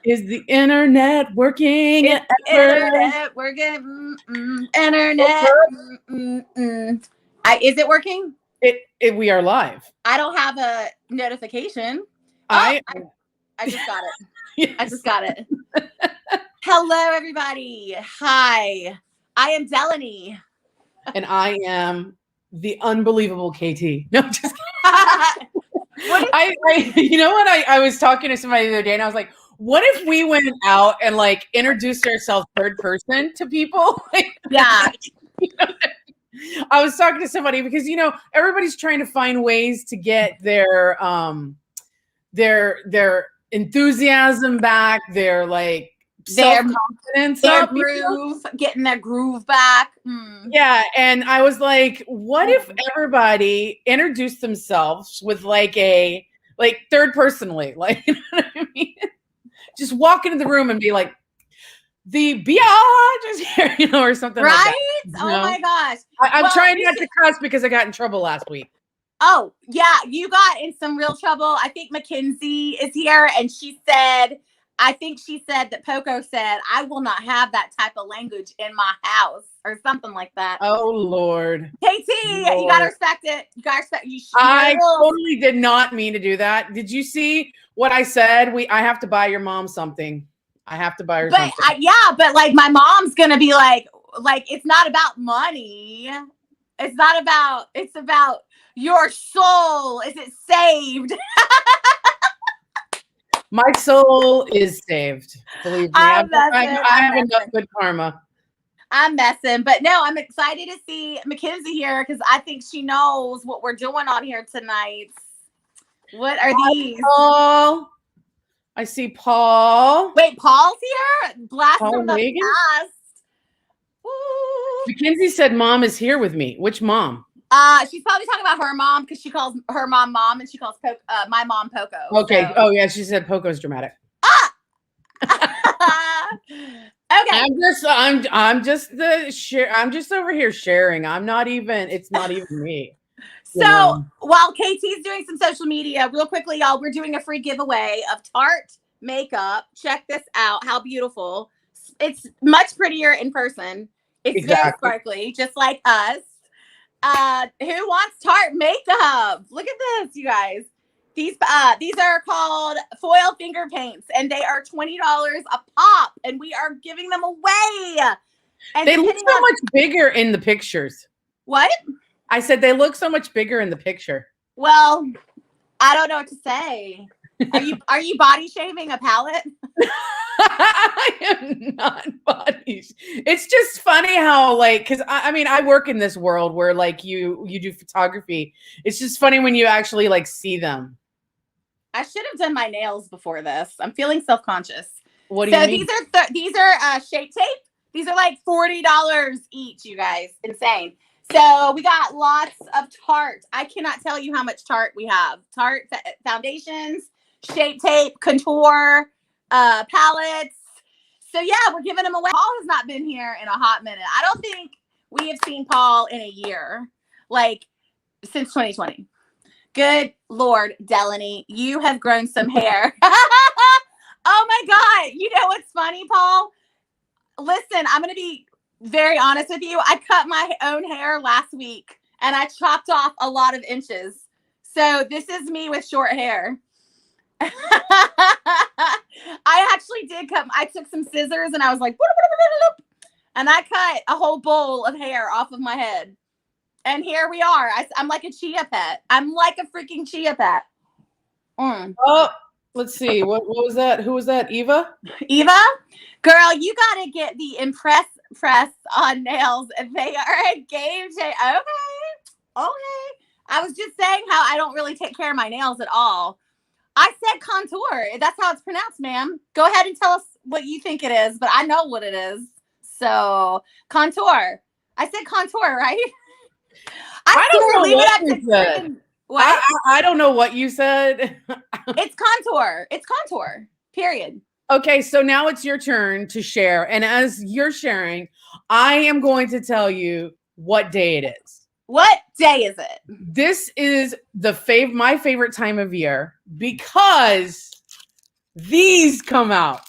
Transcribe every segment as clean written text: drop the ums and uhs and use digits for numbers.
Is the internet working? Internet working? Internet. Is it working? We are live. I don't have a notification. I just got it. Yes. I just got it. Hello, everybody. Hi. I am Dellany. And I am the unbelievable KT. No, just you know what? I was talking to somebody the other day and I was like, what if we went out and like introduced ourselves third person to people? Yeah. I was talking to somebody because, everybody's trying to find ways to get their enthusiasm back, their self-confidence their up, groove, getting their groove back. Yeah, and I was like, what if everybody introduced themselves with a third personally, you know what I mean? Just walk into the room and be like, the biatch is here, or something right? like that. Oh my gosh. I'm trying not to cuss because I got in trouble last week. Oh, yeah, you got in some real trouble. I think Mackenzie is here, and I think she said that Poco said, I will not have that type of language in my house, or something like that. Oh, Lord. KT, you got to respect it. You got to respect it. I totally did not mean to do that. Did you see what I said? I have to buy your mom something. I have to buy her something. But my mom's going to be like, it's not about money. It's about your soul. Is it saved? My soul is saved. Believe me. I have enough good karma. I'm messing. But no, I'm excited to see Mackenzie here because I think she knows what we're doing on here tonight. What are these? Paul. I see Paul. Wait, Paul's here? Blast Paul from the past. Woo. Mackenzie said mom is here with me. Which mom? She's probably talking about her mom because she calls her mom and she calls my mom Poco. Okay. So. Oh yeah, she said Poco's dramatic. Okay. I'm just over here sharing. It's not even me. So while KT's doing some social media, real quickly, y'all, we're doing a free giveaway of Tarte makeup. Check this out. How beautiful. It's much prettier in person. It's very sparkly, just like us. Who wants Tarte makeup? Look at this, you guys. These are called foil finger paints, and they are $20 a pop, and we are giving them away. And they look so much bigger in the pictures. What? I said they look so much bigger in the picture. Well, I don't know what to say. Are you body shaming a palette? I am not body. It's just funny how because I work in this world where you do photography. It's just funny when you actually see them. I should have done my nails before this. I'm feeling self-conscious. What do you mean? These are shape tape. These are $40 each, you guys. Insane. So we got lots of Tarte. I cannot tell you how much Tarte we have. Tarte foundations, shape tape, contour, palettes. So yeah, we're giving them away. Paul has not been here in a hot minute. I don't think we have seen Paul in a year, since 2020. Good Lord, Dellany, you have grown some hair. Oh my God. You know what's funny, Paul? Listen, I'm going to be very honest with you. I cut my own hair last week and I chopped off a lot of inches. So this is me with short hair. I actually did I took some scissors and I was like, and I cut a whole bowl of hair off of my head. And here we are. I'm like a chia pet. I'm like a freaking chia pet. Oh, let's see. What was that? Who was that? Eva? Eva? Girl, you got to get the Impress press on nails. They are a game changer. Okay. I was just saying how I don't really take care of my nails at all. I said contour. That's how it's pronounced, ma'am. Go ahead and tell us what you think it is, but I know what it is. So, contour. I said contour, right? I don't know what you said. What? I don't know what you said. It's contour. It's contour. Period. Okay, so now it's your turn to share. And as you're sharing, I am going to tell you what day it is. What day is it? This is my favorite time of year because these come out.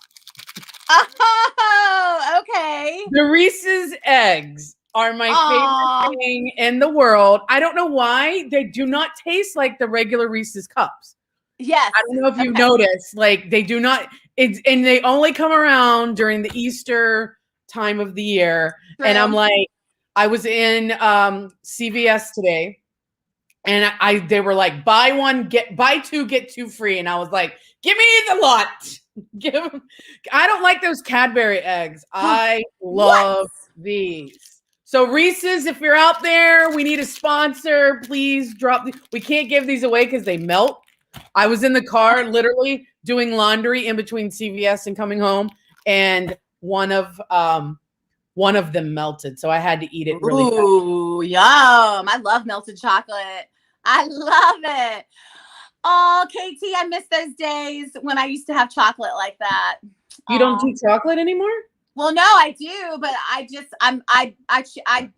Okay. The Reese's eggs are my Aw. favorite thing in the world. I don't know why. They do not taste like the regular Reese's cups. Yes. I don't know if you've Okay. noticed, like they do not, and they only come around during the Easter time of the year. True. And I'm like, I was in CVS today, and they were like, buy two, get two free. And I was like, give me the lot. I don't like those Cadbury eggs. I love these. So Reese's, if you're out there, we need a sponsor. Please drop. We can't give these away because they melt. I was in the car literally doing laundry in between CVS and coming home, and one of them melted, so I had to eat it really fast. Ooh, yum. I love melted chocolate. I love it. Oh, KT, I miss those days when I used to have chocolate like that. You don't do chocolate anymore? Well, no, I do, but I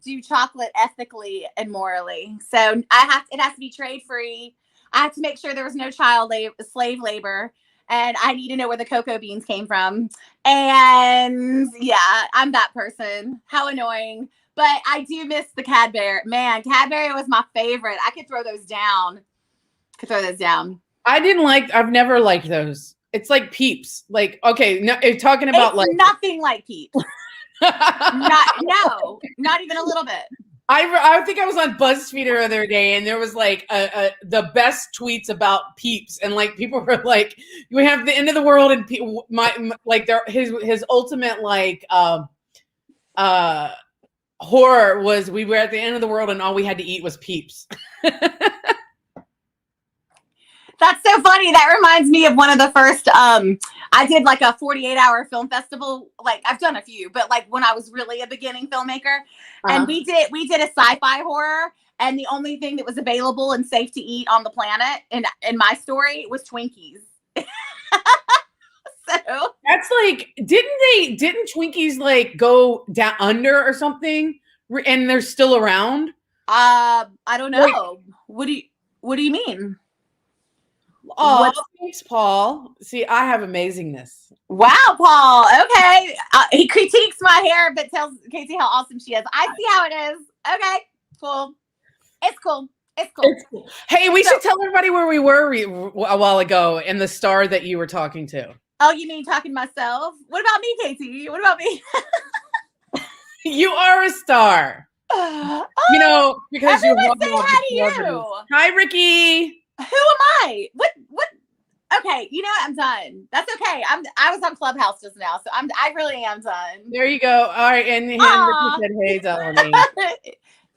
do chocolate ethically and morally. So it has to be trade free. I have to make sure there was no slave labor, and I need to know where the cocoa beans came from. And yeah, I'm that person. How annoying. But I do miss the Cadbury. Man, Cadbury was my favorite. I could throw those down. I've never liked those. It's like Peeps. Like, okay, no, talking about it's nothing like Peeps. Not even a little bit. I think I was on BuzzFeed the other day, and there was like the best tweets about Peeps, and like people were like, "We have the end of the world," and his ultimate like horror was we were at the end of the world, and all we had to eat was Peeps. That's so funny. That reminds me of one of the first, I did like a 48-hour film festival. Like I've done a few, but like when I was really a beginning filmmaker, and we did a sci-fi horror, and the only thing that was available and safe to eat on the planet in my story was Twinkies. So that's like, didn't Twinkies like go down under or something, and they're still around? I don't know. Like, what do you mean? Oh, thanks, Paul. See, I have amazingness. Wow, Paul. Okay. He critiques my hair, but tells KT how awesome she is. I see how it is. Okay, cool. It's cool. Hey, we should tell everybody where we were a while ago and the star that you were talking to. Oh, you mean talking to myself? What about me, KT? What about me? You are a star. Because you say hi to you. Hi, Ricky. Who am I? What? Okay, you know what? I'm done. That's okay. I was on Clubhouse just now, so I really am done. There you go. All right, and Ricky said, "Hey, Dellany."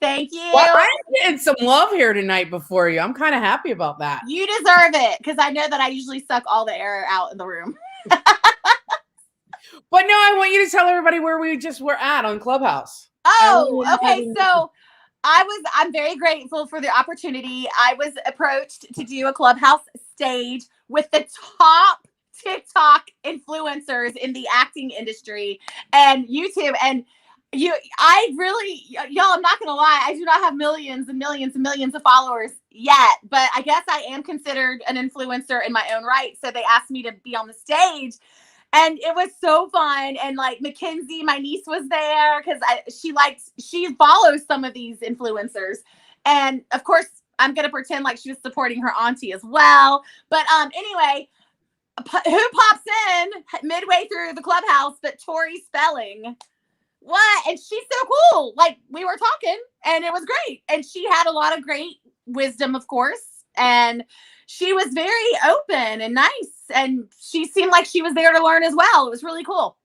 Thank you. Well, I did some love here tonight before you. I'm kind of happy about that. You deserve it, because I know that I usually suck all the air out in the room. But no, I want you to tell everybody where we just were at on Clubhouse. Oh, okay. So I'm very grateful for the opportunity. I was approached to do a Clubhouse stage with the top TikTok influencers in the acting industry and YouTube. And y'all, I'm not going to lie, I do not have millions and millions and millions of followers yet, but I guess I am considered an influencer in my own right. So they asked me to be on the stage. And it was so fun. And like Mackenzie, my niece, was there because she follows some of these influencers. And of course, I'm going to pretend like she was supporting her auntie as well. But anyway, who pops in midway through the Clubhouse but Tori Spelling? What? And she's so cool. Like, we were talking and it was great. And she had a lot of great wisdom, of course. And she was very open and nice. And she seemed like she was there to learn as well. It was really cool.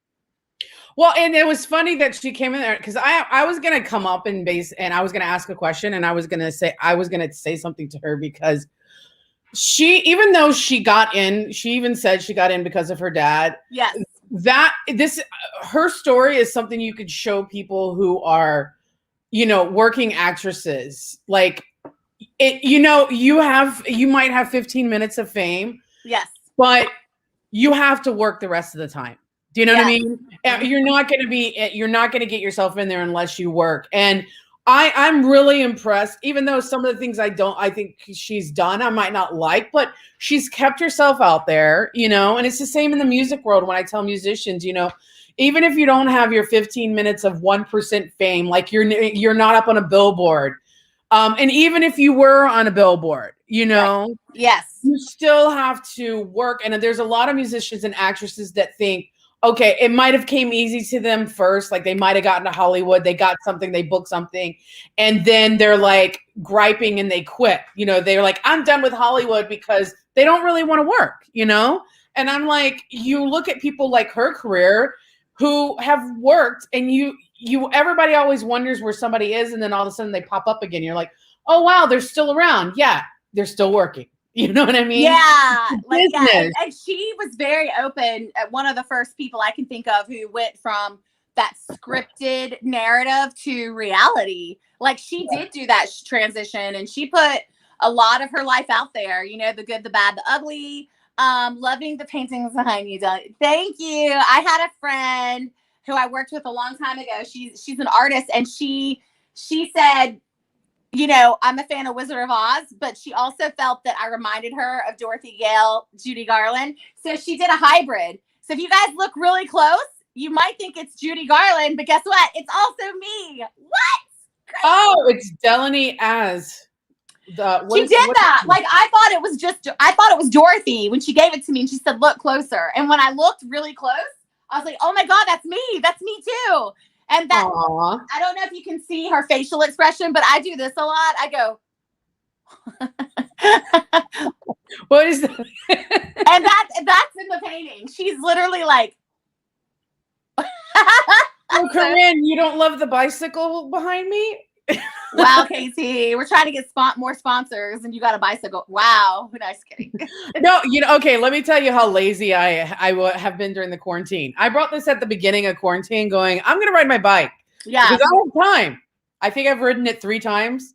Well, and it was funny that she came in there because I was gonna come up and I was gonna ask a question, and I was gonna say something to her because even though she got in, she even said she got in because of her dad. Yes. Her story is something you could show people who are, working actresses. Like you might have 15 minutes of fame. Yes. But you have to work the rest of the time. Do you know what I mean? You're not going to get yourself in there unless you work. And I'm really impressed, even though some of the things I think she's done, I might not like, but she's kept herself out there, you know, and it's the same in the music world. When I tell musicians, you know, even if you don't have your 15 minutes of 1% fame, like you're not up on a billboard. And even if you were on a billboard, you know, right. Yes, you still have to work. And there's a lot of musicians and actresses that think, okay, it might have came easy to them first. Like they might have gotten to Hollywood, they got something, they booked something, and then they're like griping and they quit. You know, they're like, I'm done with Hollywood because they don't really want to work, you know? And I'm like, you look at people like her career who have worked, and everybody always wonders where somebody is, and then all of a sudden they pop up again. You're like, oh wow, they're still around. Yeah, they're still working. You know what I mean? Yeah, like Business. and she was very open. One of the first people I can think of who went from that scripted narrative to reality. Like she did do that transition, and she put a lot of her life out there. You know, the good, the bad, the ugly. Loving the paintings behind you, Dolly. Thank you. I had a friend who I worked with a long time ago. She's an artist, and she said, you know, I'm a fan of Wizard of Oz, but she also felt that I reminded her of Dorothy Gale, Judy Garland. So she did a hybrid. So if you guys look really close, you might think it's Judy Garland, but guess what? It's also me. What? Crazy. Oh, it's Dellany as she did that. Like I thought it was Dorothy when she gave it to me, and she said, look closer. And when I looked really close, I was like, oh my God, that's me. That's me too. And that, aww. I don't know if you can see her facial expression, but I do this a lot. I go, what is that? And that's in the painting. She's literally like, oh, Corinne, you don't love the bicycle behind me? Wow, KTEE, we're trying to get more sponsors, and you got a bicycle. Wow, nice kidding. No, you know, okay, let me tell you how lazy I have been during the quarantine. I brought this at the beginning of quarantine going, I'm going to ride my bike. Yeah. Because I have time. I think I've ridden it 3 times.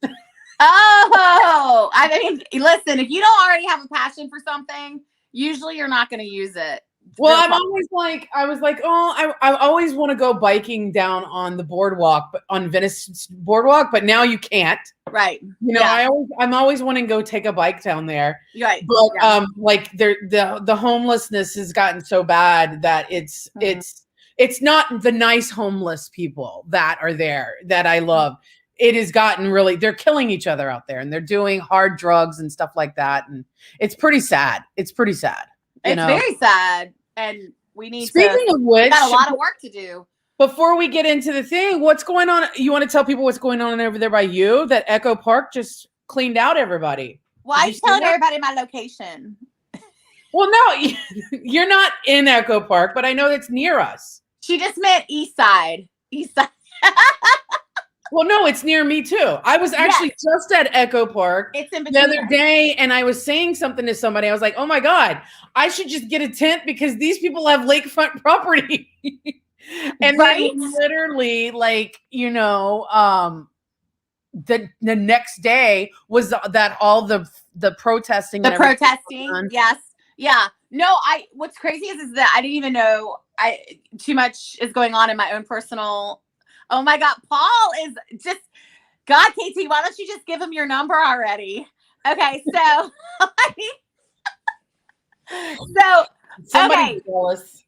Oh, I mean, listen, if you don't already have a passion for something, usually you're not going to use it. Well, I'm always like, I was like, oh, I always want to go biking down on the boardwalk, but on Venice boardwalk, but now you can't. Right. You know, yeah. I'm always wanting to go take a bike down there. Right. But yeah. Like the homelessness has gotten so bad that it's not the nice homeless people that are there that I love. It has gotten really, they're killing each other out there, and they're doing hard drugs and stuff like that. And it's pretty sad. It's pretty sad. It's very sad. And we need Speaking of which, got a lot of work to do. Before we get into the thing, what's going on? You want to tell people what's going on over there by you? That Echo Park just cleaned out everybody. Well, I'm telling everybody my location. Well, no, you're not in Echo Park, but I know it's near us. She just meant East Side. East Side. Well, no, it's near me too. I was actually just at Echo Park the other day, and I was saying something to somebody. I was like, oh my God, I should just get a tent because these people have lakefront property. And then literally, like, you know, the next day was that all the protesting. The protesting, yes. Yeah. No, what's crazy is that I didn't even know too much is going on in my own personal. Oh my God, Paul is just, God, KT, why don't you just give him your number already? Okay, so, Somebody's jealous.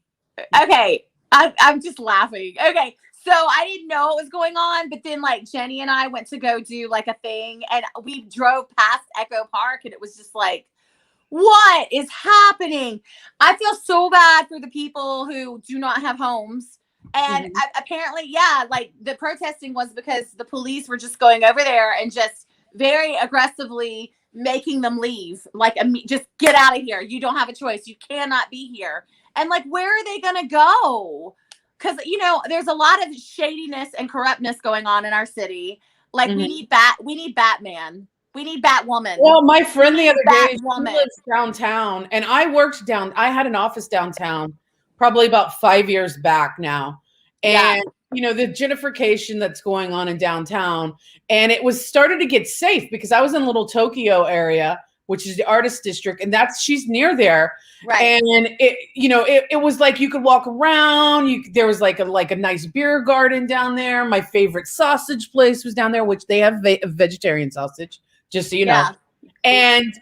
Okay, I'm just laughing. Okay, so I didn't know what was going on, but then like Jenny and I went to go do like a thing, and we drove past Echo Park, and it was just like, what is happening? I feel so bad for the people who do not have homes. And apparently, yeah, like the protesting was because the police were just going over there and just very aggressively making them leave. Like, just get out of here. You don't have a choice. You cannot be here. And like, where are they going to go? Because, you know, there's a lot of shadiness and corruptness going on in our city. Like, we need Batman. We need Batwoman. Well, my friend the other day, she lives downtown, and I had an office downtown probably about 5 years back now. And, you know, the gentrification that's going on in downtown, and it was started to get safe because I was in Little Tokyo area which is the artist district, and she's near there. Right. And it was like you could walk around. There was like a nice beer garden down there. My favorite sausage place was down there, which they have vegetarian sausage, just so you know. And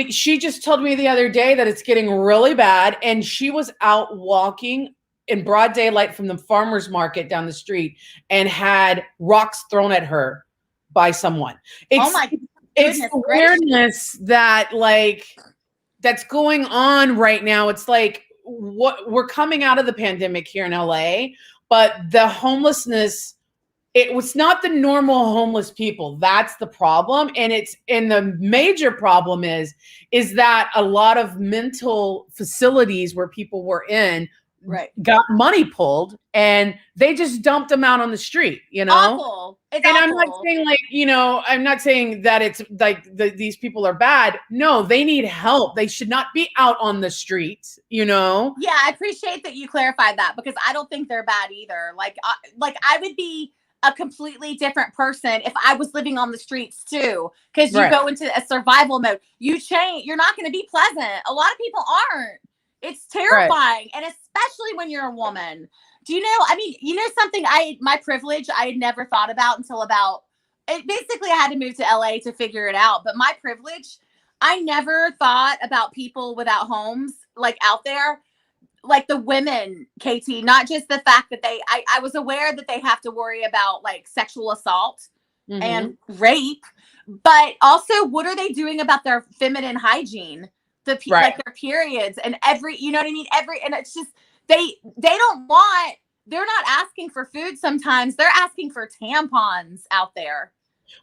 she just told me the other day that it's getting really bad, and she was out walking in broad daylight from the farmer's market down the street and had rocks thrown at her by someone. It's the weirdness that that's going on right now. It's like we're coming out of the pandemic here in LA, but the homelessness, it was not the normal homeless people. That's the problem. And the major problem is that a lot of mental facilities where people were in got money pulled and they just dumped them out on the street, Awful. It's awful. I'm not saying I'm not saying that it's like these people are bad. No, they need help. They should not be out on the streets, Yeah, I appreciate that you clarified that, because I don't think they're bad either. Like I would be a completely different person if I was living on the streets too, because you go into a survival mode. You change. You're not going to be pleasant. A lot of people aren't. It's terrifying. And especially when you're a woman. Do you know, something my privilege, I had never thought about until basically I had to move to LA to figure it out. But my privilege, I never thought about people without homes, like out there, like the women, KT, not just the fact that I was aware that they have to worry about like sexual assault and rape, but also what are they doing about their feminine hygiene? Like their periods and you know what I mean? And it's just, they're not asking for food sometimes. They're asking for tampons out there.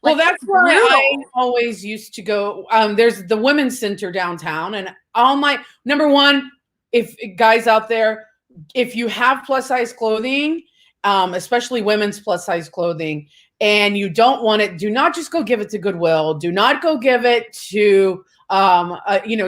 Well, that's where I always used to go. There's the women's center downtown, and all my, number one, if guys out there, if you have plus size clothing, especially women's plus size clothing, and you don't want it, do not just go give it to Goodwill. Do not go give it to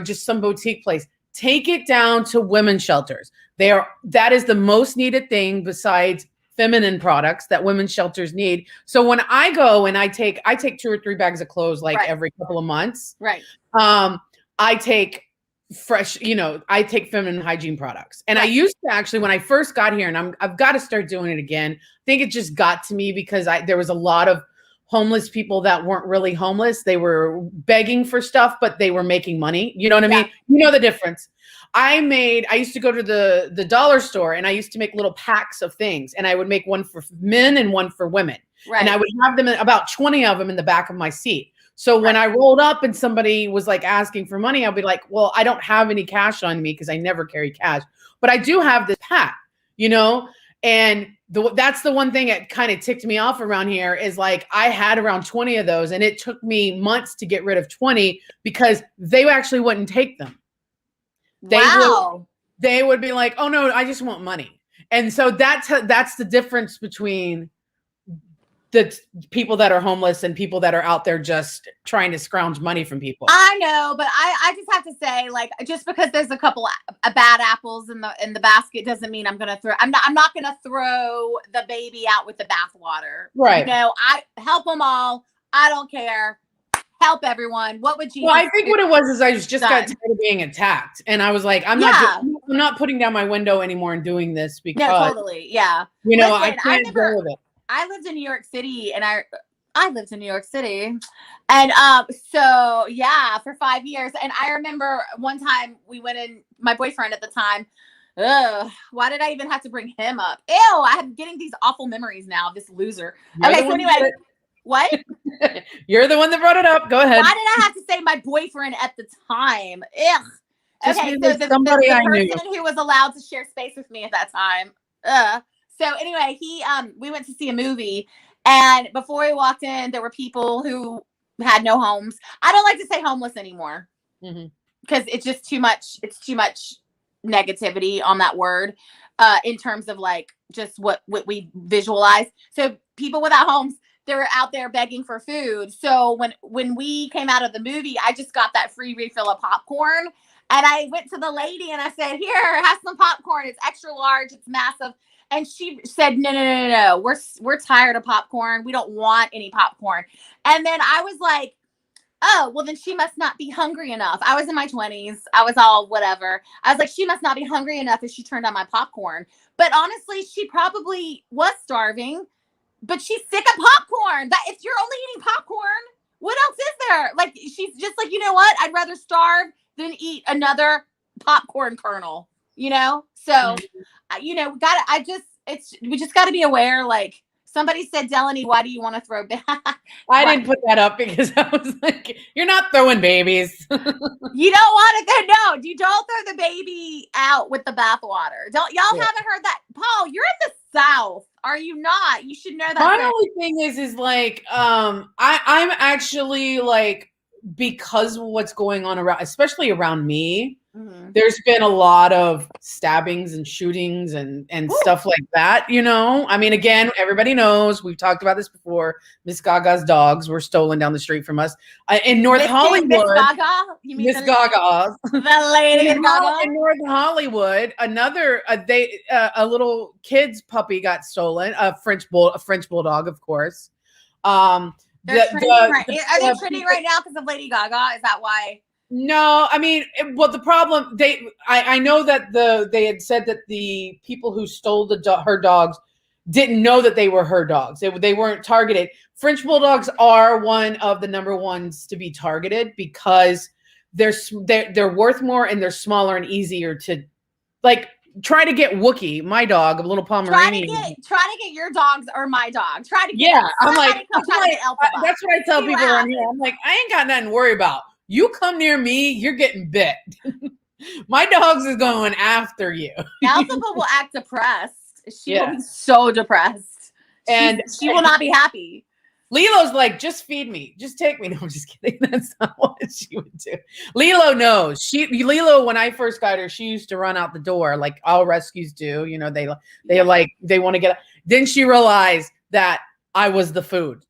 just some boutique place. Take it down to women's shelters. That is the most needed thing besides feminine products that women's shelters need. So when I go and I take 2 or 3 bags of clothes every couple of months. Right. I take fresh, I take feminine hygiene products. And I used to actually, when I first got here, and I've got to start doing it again. I think it just got to me because there was a lot of homeless people that weren't really homeless. They were begging for stuff, but they were making money. You know what I mean? You know the difference. I used to go to the dollar store, and I used to make little packs of things, and I would make one for men and one for women. Right. And I would have them, about 20 of them, in the back of my seat. So when I rolled up and somebody was like asking for money, I'll be like, well, I don't have any cash on me because I never carry cash, but I do have this pack, and that's the one thing that kind of ticked me off around here is like, I had around 20 of those, and it took me months to get rid of 20 because they actually wouldn't take them. They would be like, oh no, I just want money. And so that's the difference between the people that are homeless and people that are out there just trying to scrounge money from people. I know, but I just have to say, like, just because there's a couple of bad apples in the basket doesn't mean I'm not gonna throw the baby out with the bathwater. Right. I help them all. I don't care. Help everyone. What would you? Well, I think what it was is I just got tired of being attacked, and I was like, I'm not putting down my window anymore and doing this because totally, yeah. Listen, I can't deal with it. I lived in New York City, and I lived in New York City, and so yeah, for 5 years. And I remember one time we went in. My boyfriend at the time. Why did I even have to bring him up? Ew! I'm getting these awful memories now of this loser. Okay, so anyway. What? You're the one that brought it up. Go ahead. Why did I have to say my boyfriend at the time? Ugh. Okay, so the person who was allowed to share space with me at that time. So anyway, we went to see a movie, and before we walked in, there were people who had no homes. I don't like to say homeless anymore because it's just too much. It's too much negativity on that word in terms of like just what we visualize. So people without homes. They were out there begging for food. So when we came out of the movie, I just got that free refill of popcorn. And I went to the lady and I said, here, have some popcorn. It's extra large. It's massive. And she said, no. We're tired of popcorn. We don't want any popcorn. And then I was like, oh, well, then she must not be hungry enough. I was in my 20s. I was all whatever. I was like, she must not be hungry enough if she turned on my popcorn. But honestly, she probably was starving, but she's sick of popcorn. That if you're only eating popcorn, what else is there? Like, she's just like, you know what? I'd rather starve than eat another popcorn kernel, you know? So, you know, we just got to be aware. Like, somebody said, Dellany, why do you want to throw back? I didn't put that up because I was like, you're not throwing babies. You don't want to no, you don't throw the baby out with the bathwater. Y'all haven't heard that? Paul, you're in the South. Are you not? You should know that. My only thing is like, I'm actually like, because of what's going on around, especially around me, there's been a lot of stabbings and shootings and stuff like that, you know? I mean, again, everybody knows, we've talked about this before, Miss Gaga's dogs were stolen down the street from us. In North Hollywood. Miss Gaga? You mean Miss Gaga. The lady in Gaga? In North Hollywood, a little kid's puppy got stolen, a French bulldog, of course. Are they trending right now because of Lady Gaga? Is that why? No, I mean, well, the problem I know that they had said that the people who stole her dogs didn't know that they were her dogs. They weren't targeted. French bulldogs are one of the number ones to be targeted because they're worth more and they're smaller and easier to, like, try to get Wookie, my dog, a little Pomeranian. Try to get your dogs or my dog. Try to get. Yeah, I'm like that's what I tell people around here. I'm like, I ain't got nothing to worry about. You come near me, you're getting bit. My dogs is going after you. Alphaba will act depressed. She will be so depressed. And she will not be happy. Lilo's like, just feed me. Just take me. No, I'm just kidding. That's not what she would do. Lilo knows. Lilo, when I first got her, she used to run out the door like all rescues do. You know, they want to get. Then she realized that I was the food.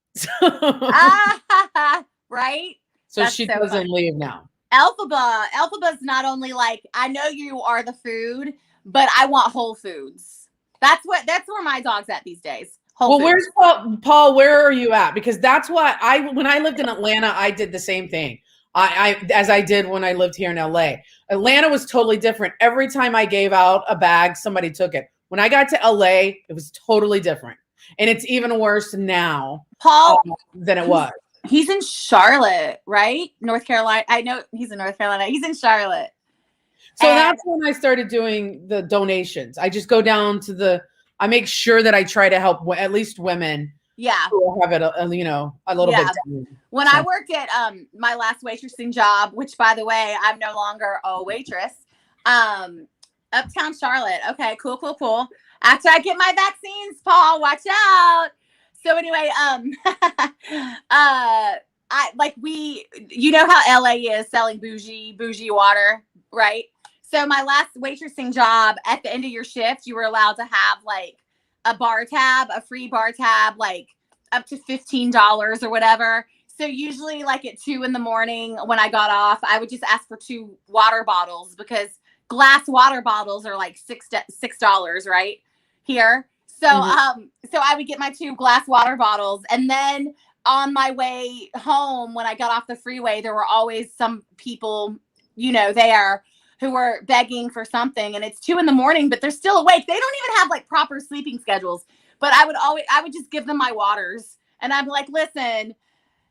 Right? So that's she doesn't leave now. Alphaba's not only like, I know you are the food, but I want Whole Foods. That's where my dog's at these days. Whole Foods. Where's Paul? Where are you at? Because that's why when I lived in Atlanta, I did the same thing. As I did when I lived here in LA. Atlanta was totally different. Every time I gave out a bag, somebody took it. When I got to LA, it was totally different. And it's even worse now, Paul, than it was. He's in Charlotte, right? North Carolina. I know he's in North Carolina. He's in Charlotte. So that's when I started doing the donations. I just go down to I make sure that I try to help at least women. Yeah. Who have it, a little bit down. When I worked at my last waitressing job, which by the way, I'm no longer a waitress, Uptown Charlotte. Okay, cool. After I get my vaccines, Paul, watch out. So anyway, you know how LA is selling bougie water, right? So my last waitressing job, at the end of your shift, you were allowed to have like a free bar tab, like up to $15 or whatever. So usually like at 2 a.m. when I got off, I would just ask for 2 water bottles because glass water bottles are like $6, right? Here. So, so I would get my 2 glass water bottles, and then on my way home, when I got off the freeway, there were always some people, there who were begging for something, and it's 2 a.m, but they're still awake. They don't even have like proper sleeping schedules, but I would just give them my waters, and I'm like, listen,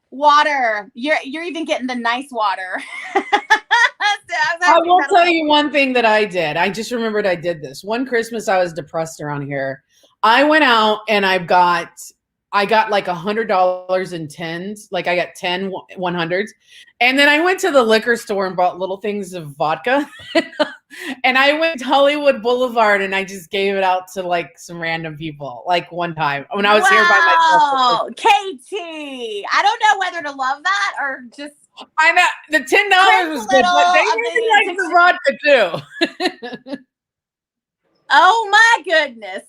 water, you're even getting the nice water. I will tell you one thing that I did. I just remembered I did this. One Christmas, I was depressed around here. I went out and I got like $100 in tens. Like I got 10 100s. And then I went to the liquor store and bought little things of vodka. And I went to Hollywood Boulevard and I just gave it out to like some random people. Like one time when I was here by myself. KT. I don't know whether to love that or just. I know the $10 was good, but they really like the vodka too. Oh my goodness.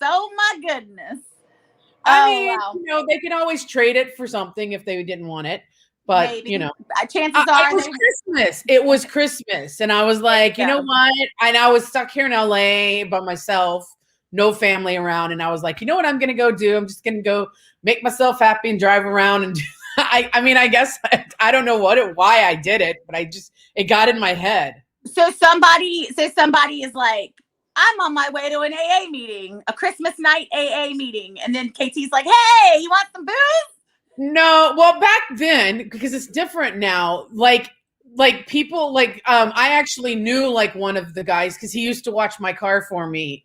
I mean, wow. They can always trade it for something if they didn't want it. But, maybe. Chances are. It was Christmas. It was Christmas. And I was like, you know what? And I was stuck here in LA by myself, no family around. And I was like, you know what I'm going to go do? I'm just going to go make myself happy and drive around and do I mean, I guess I don't know why I did it, but it got in my head. So somebody is like, I'm on my way to an AA meeting, a Christmas night AA meeting. And then KT's like, hey, you want some booze? No, well, back then, because it's different now, like people I actually knew like one of the guys because he used to watch my car for me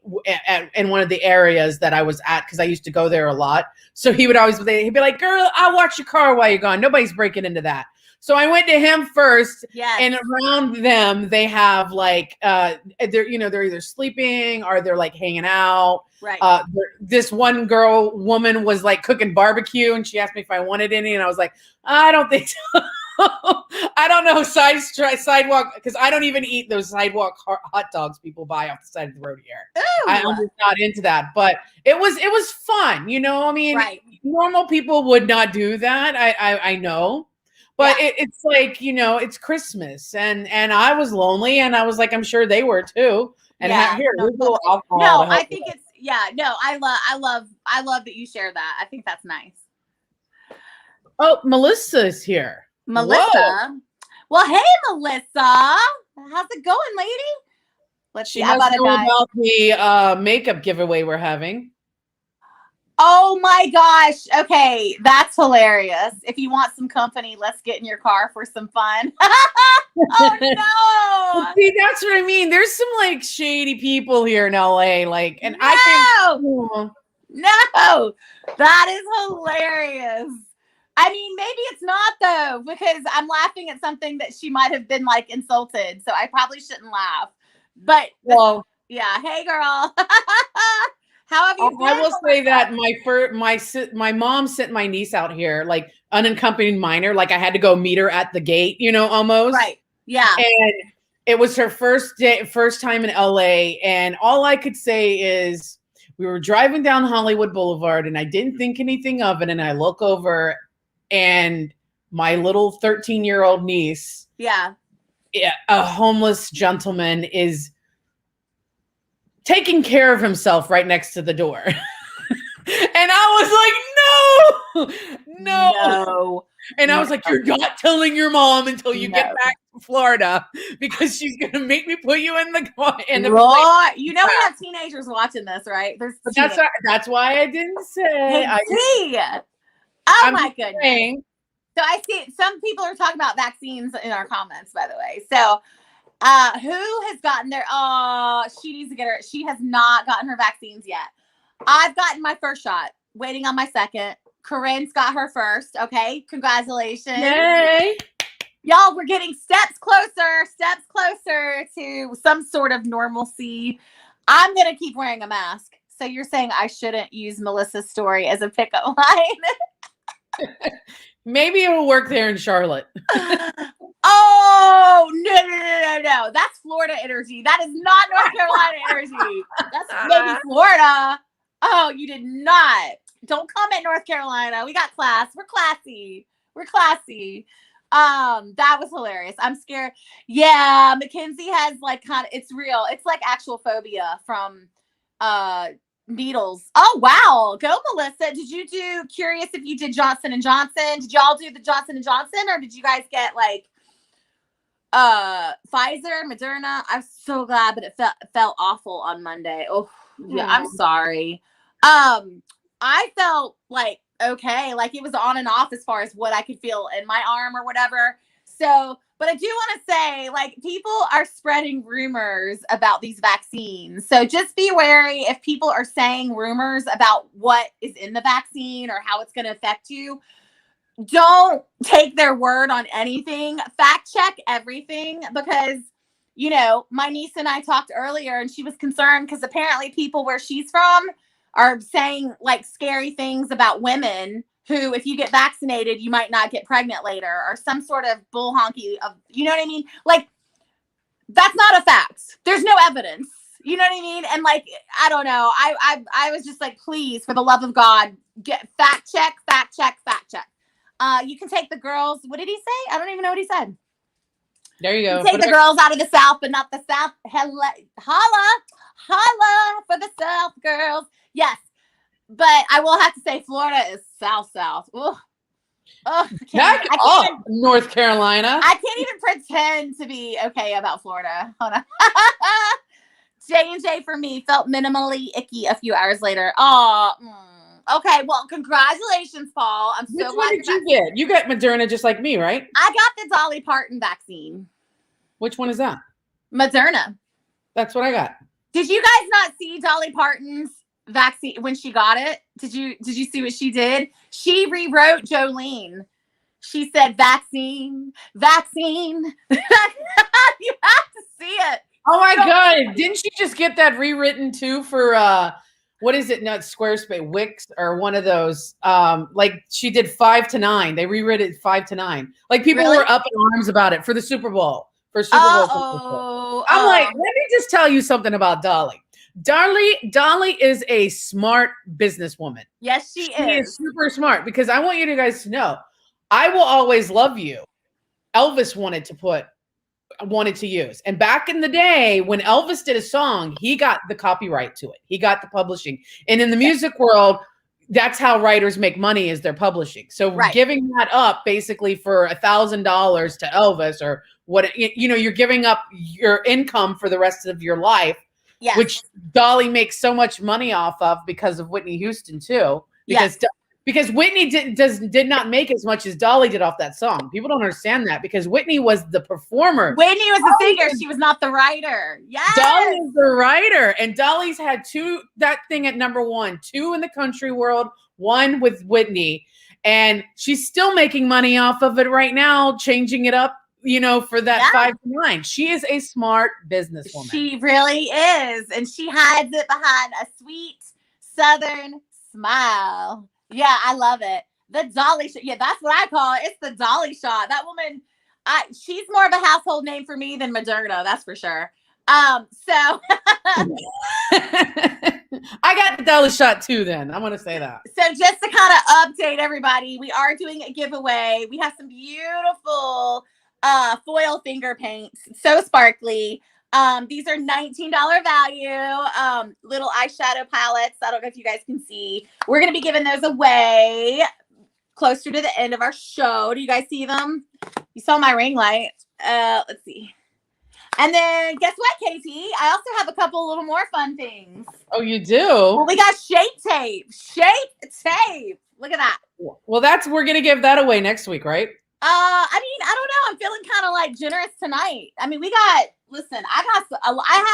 in one of the areas that I was at because I used to go there a lot. So he'd be like, girl, I'll watch your car while you're gone. Nobody's breaking into that. So I went to him first. Yes. And around them they have like they're either sleeping or they're like hanging out. Right. This one woman was like cooking barbecue and she asked me if I wanted any and I was like, I don't think so. I don't know sidewalk because I don't even eat those sidewalk hot dogs people buy off the side of the road here. Ooh. I'm just not into that, but it was fun, I mean, right. Normal people would not do that. I know. But yeah. It's like, it's Christmas and I was lonely and I was like, I'm sure they were too. And here's a little alcohol. No, I think it's, I love that you share that. I think that's nice. Oh, Melissa's here. Melissa. Whoa. Well, hey, Melissa. How's it going, lady? Let's see. She must know about the makeup giveaway we're having. Oh my gosh. Okay. That's hilarious. If you want some company, let's get in your car for some fun. Oh no. See, that's what I mean. There's some like shady people here in LA. Like, and I think no, that is hilarious. I mean, maybe it's not though, because I'm laughing at something that she might have been like insulted. So I probably shouldn't laugh. But yeah. Hey girl. How have you been? I will say that my mom sent my niece out here, like unaccompanied minor. Like I had to go meet her at the gate, almost. Right. Yeah. And it was her first time in LA. And all I could say is we were driving down Hollywood Boulevard and I didn't think anything of it. And I look over and my little 13-year-old niece, a homeless gentleman is taking care of himself right next to the door. And I was like, no. And I was like, you're not telling your mom until you get back to Florida because she's going to make me put you in the right. We have teenagers watching this, right? That's why I didn't say. Oh my goodness. So I see some people are talking about vaccines in our comments, by the way. So who has gotten their, she needs to get her. She has not gotten her vaccines yet. I've gotten my first shot, waiting on my second. Corinne's got her first. Okay. Congratulations. Yay. Y'all, we're getting steps closer to some sort of normalcy. I'm going to keep wearing a mask. So you're saying I shouldn't use Melissa's story as a pickup line? Maybe it will work there in Charlotte. Oh, no. That's Florida energy. That is not North Carolina energy. That's maybe Florida. Oh, you did not. Don't come at North Carolina. We got class. We're classy. That was hilarious. I'm scared. Yeah, Mackenzie has like it's real. It's like actual phobia from needles. Oh wow. Go Melissa. Did you do curious if you did Johnson & Johnson? Did y'all do the Johnson & Johnson or did you guys get like Pfizer, Moderna? I'm so glad, but it felt awful on Monday. Oh yeah, I'm sorry. I felt like okay, like it was on and off as far as what I could feel in my arm or whatever. So, but I do want to say, like, people are spreading rumors about these vaccines. So just be wary if people are saying rumors about what is in the vaccine or how it's going to affect you. Don't take their word on anything. Fact check everything because, my niece and I talked earlier and she was concerned because apparently people where she's from are saying like scary things about women who, if you get vaccinated, you might not get pregnant later or some sort of bull honky of, you know what I mean? Like, that's not a fact. There's no evidence. You know what I mean? And like, I don't know. I was just like, please, for the love of God, get fact check. You can take the girls. What did he say? I don't even know what he said. There you go. Take the girls out of the South, but not the South. Holla for the South girls. Yes. But I will have to say Florida is South. Ooh. Oh, Back up, North Carolina. I can't even pretend to be okay about Florida. Hold on. J&J for me felt minimally icky a few hours later. Oh, okay. Well, congratulations, Paul. I'm so glad. Which one did you get? You got Moderna just like me, right? I got the Dolly Parton vaccine. Which one is that? Moderna. That's what I got. Did you guys not see Dolly Parton's vaccine when she got it? Did you see what she did? She rewrote Jolene. She said vaccine. You have to see it. Oh my God. Didn't she just get that rewritten too for what is it? No, it's Squarespace, Wix, or one of those. Like she did 5 to 9. They rewrote it 5 to 9. Like people were up in arms about it for the Super Bowl. For Super Bowl. I'm like, let me just tell you something about Dolly. Dolly is a smart businesswoman. Yes, she is super smart, because I want you guys to know, I will always love you. Elvis wanted to use. And back in the day when Elvis did a song, he got the copyright to it. He got the publishing. And in the music world, that's how writers make money, is their publishing. So giving that up basically for $1,000 to Elvis, or what, you're giving up your income for the rest of your life, which Dolly makes so much money off of because of Whitney Houston too. Because Whitney did not make as much as Dolly did off that song. People don't understand that, because Whitney was the performer. Whitney was the singer. She was not the writer. Yes. Dolly is the writer. And Dolly's had that thing at #1, 2 in the country world, 1 with Whitney. And she's still making money off of it right now, changing it up, for that 5 to 9. She is a smart businesswoman. She really is. And she hides it behind a sweet Southern smile. Yeah, I love it. The Dolly shot. Yeah, that's what I call it. It's the Dolly shot. That woman, she's more of a household name for me than Moderna, that's for sure. So I got the Dolly shot too then. I want to say that. So just to kind of update everybody, we are doing a giveaway. We have some beautiful foil finger paints. So sparkly. These are $19 value, little eyeshadow palettes. I don't know if you guys can see. We're going to be giving those away closer to the end of our show. Do you guys see them? You saw my ring light. Let's see. And then guess what, KT? I also have a couple little more fun things. Oh, you do? Well, we got shape tape. Shape tape. Look at that. Well, we're going to give that away next week, right? I mean, I don't know. I'm feeling kind of like generous tonight. I mean, listen, I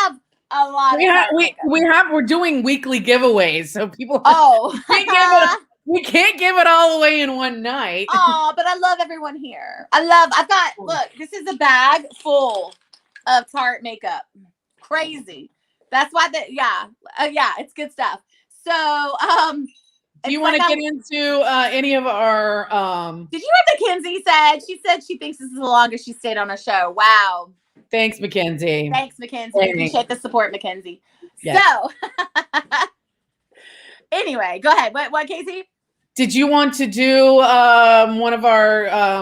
have a lot. We're doing weekly giveaways. So people, we can't give it all away in one night. Oh, but I love everyone here. Look, this is a bag full of Tarte makeup. Crazy. That's why it's good stuff. So, do you want to get into any of our did you hear Mackenzie said? She said she thinks this is the longest she stayed on a show. Wow. Thanks, Mackenzie. Thanks, Mackenzie. Appreciate the support, Mackenzie. Yes. So anyway, go ahead. What, Casey? Did you want to do one of our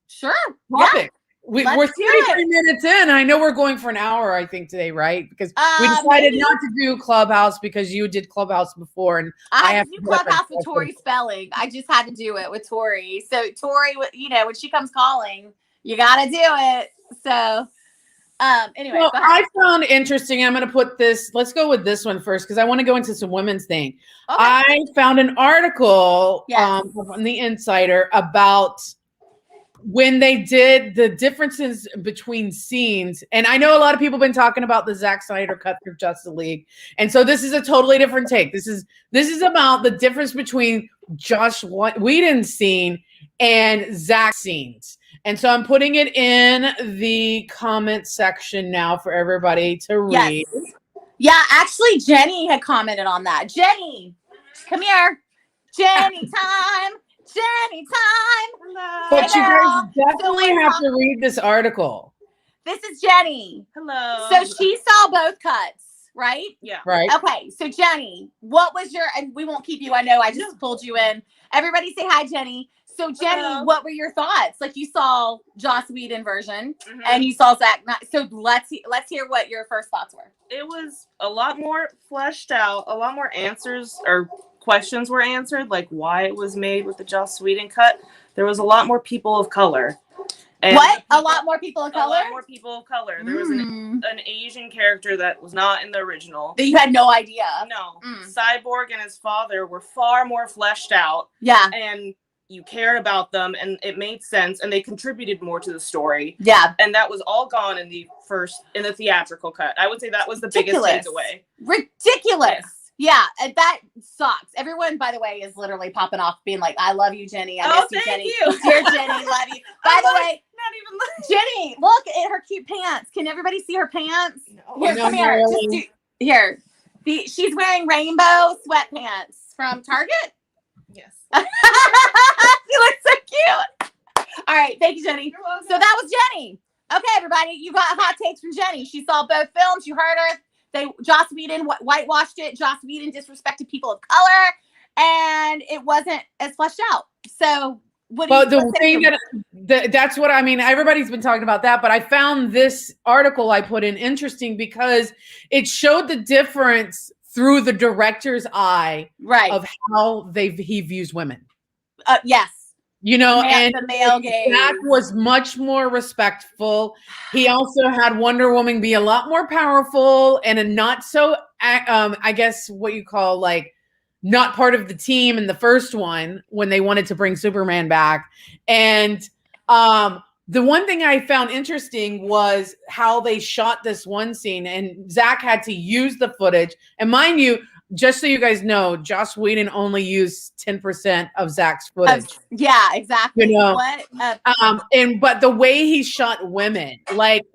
sure topics? Yeah. We're 33 minutes in. I know we're going for an hour, I think, today, right? Because we decided not to do Clubhouse because you did Clubhouse before. And I have to do Clubhouse with Tori Spelling. I just had to do it with Tori. So Tori, when she comes calling, you got to do it. So anyway, well, I found interesting. I'm going to put this. Let's go with this one first because I want to go into some women's thing. Okay. I found an article from the Insider about when they did the differences between scenes. And I know a lot of people have been talking about the Zack Snyder cut for Justice League. And so this is a totally different take. This is about the difference between Josh Whedon's scene and Zack's scenes. And so I'm putting it in the comment section now for everybody to read. Yes. Yeah, actually, Jenny had commented on that. Jenny, come here. Jenny time. Jenny time. Hello. But you guys definitely have to read this article. This is Jenny. Hello. So she saw both cuts, right? Yeah. Right. Okay. So Jenny, what was and we won't keep you. I know I just pulled you in. Everybody say hi, Jenny. So Jenny, what were your thoughts? Like you saw Joss Whedon version and you saw Zack. So let's hear what your first thoughts were. It was a lot more fleshed out, a lot more answers or questions were answered, like why it was made with the Joss Whedon cut. there was a lot more people of color. And what? A lot more people of color? A lot more people of color. There was an Asian character that was not in the original. That you had no idea. No. Cyborg and his father were far more fleshed out. Yeah. And you cared about them, and it made sense, and they contributed more to the story. Yeah. And that was all gone in the theatrical cut. I would say that was the biggest takeaway. Ridiculous. Yeah, and that sucks. Everyone, by the way, is literally popping off being like, I love you, Jenny. I miss you, Jenny. You. Dear Jenny, love you. By the way, not even Jenny, look at her cute pants. Can everybody see her pants? No. Here, come here. Here. She's wearing rainbow sweatpants from Target. Yes. She looks so cute. All right, thank you, Jenny. You're welcome. So that was Jenny. Okay, everybody, you got hot takes from Jenny. She saw both films. You heard her. Joss Whedon whitewashed it. Joss Whedon disrespected people of color, and it wasn't as fleshed out. So, that's what I mean. Everybody's been talking about that, but I found this article I put in interesting because it showed the difference through the director's eye, right, of how he views women. Yes. And the male gaze. That was much more respectful. He also had Wonder Woman be a lot more powerful and a not so, I guess what you call like not part of the team in the first one when they wanted to bring Superman back. And the one thing I found interesting was how they shot this one scene, and Zach had to use the footage. And mind you, just so you guys know, Joss Whedon only used 10% of Zach's footage. Yeah, exactly. But the way he shot women, like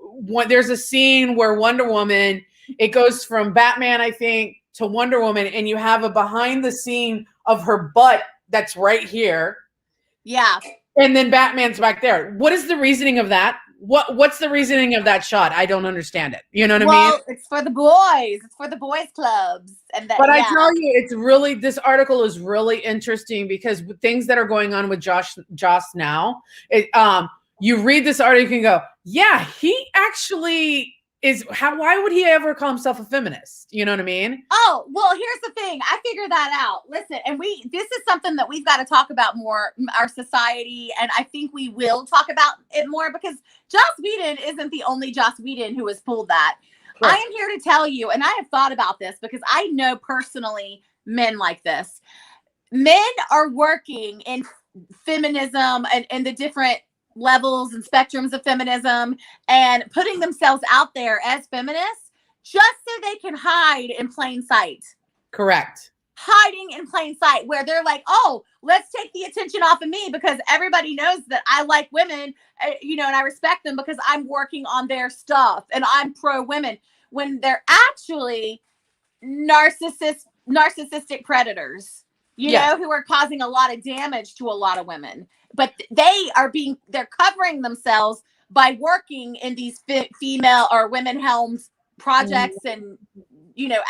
there's a scene where Wonder Woman, it goes from Batman, I think, to Wonder Woman, and you have a behind the scene of her butt that's right here. Yeah. And then Batman's back there. What is the reasoning of that? What's the reasoning of that shot? I don't understand it. You know what I mean? Well, it's for the boys. It's for the boys clubs. But I tell you, this article is really interesting because things that are going on with Joss now, you read this article and go, yeah, he actually is. Why would he ever call himself a feminist? You know what I mean? Oh, well, here's the thing. I figured that out. Listen, and this is something that we've got to talk about more, our society, and I think we will talk about it more because Joss Whedon isn't the only Joss Whedon who has pulled that. Sure. I am here to tell you, and I have thought about this because I know personally men like this. Men are working in feminism and the different levels and spectrums of feminism and putting themselves out there as feminists just so they can hide in plain sight. Correct. Hiding in plain sight where they're like, oh, let's take the attention off of me because everybody knows that I like women, and I respect them because I'm working on their stuff and I'm pro women, when they're actually narcissistic predators, who are causing a lot of damage to a lot of women. But they're covering themselves by working in these female or women helmed projects and,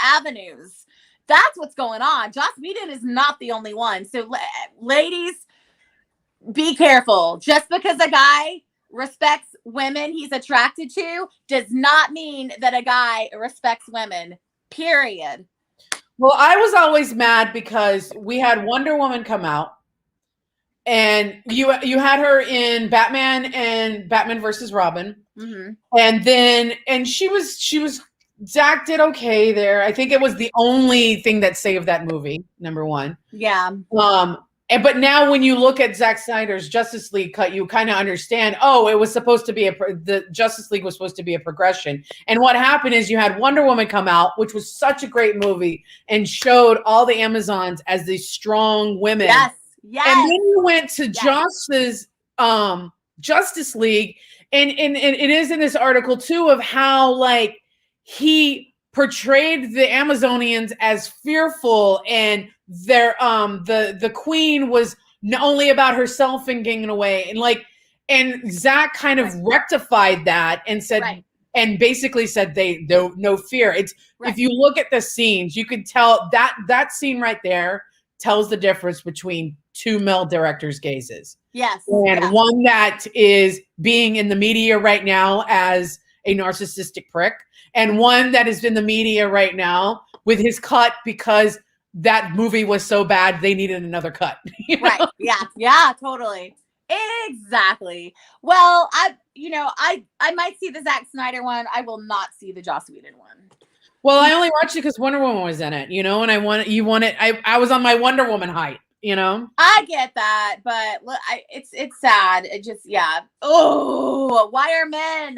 avenues. That's what's going on. Joss Whedon is not the only one. So ladies, be careful. Just because a guy respects women he's attracted to does not mean that a guy respects women, period. Well, I was always mad because we had Wonder Woman come out. And you had her in Batman and Batman versus Robin. Mm-hmm. And she was Zach did okay there. I think it was the only thing that saved that movie, number one. Yeah. But now when you look at Zack Snyder's Justice League cut, you kind of understand, it was supposed to be the Justice League was supposed to be a progression. And what happened is you had Wonder Woman come out, which was such a great movie and showed all the Amazons as these strong women. Yes. Yes. And then you went to Joss's Justice League, and it is in this article too of how like he portrayed the Amazonians as fearful, and their the queen was only about herself and getting away, and Zach kind of rectified that and said. Right. And basically said no fear. It's if you look at the scenes, you can tell that scene right there tells the difference between two male directors' gazes. Yes. And one that is being in the media right now as a narcissistic prick, and one that is in the media right now with his cut because that movie was so bad they needed another cut. Right. Yeah. Yeah, totally. Exactly. Well, I might see the Zack Snyder one. I will not see the Joss Whedon one. Well, I only watched it because Wonder Woman was in it, and I was on my Wonder Woman hype, I get that, but look, it's sad. It just, yeah. Oh, why are men?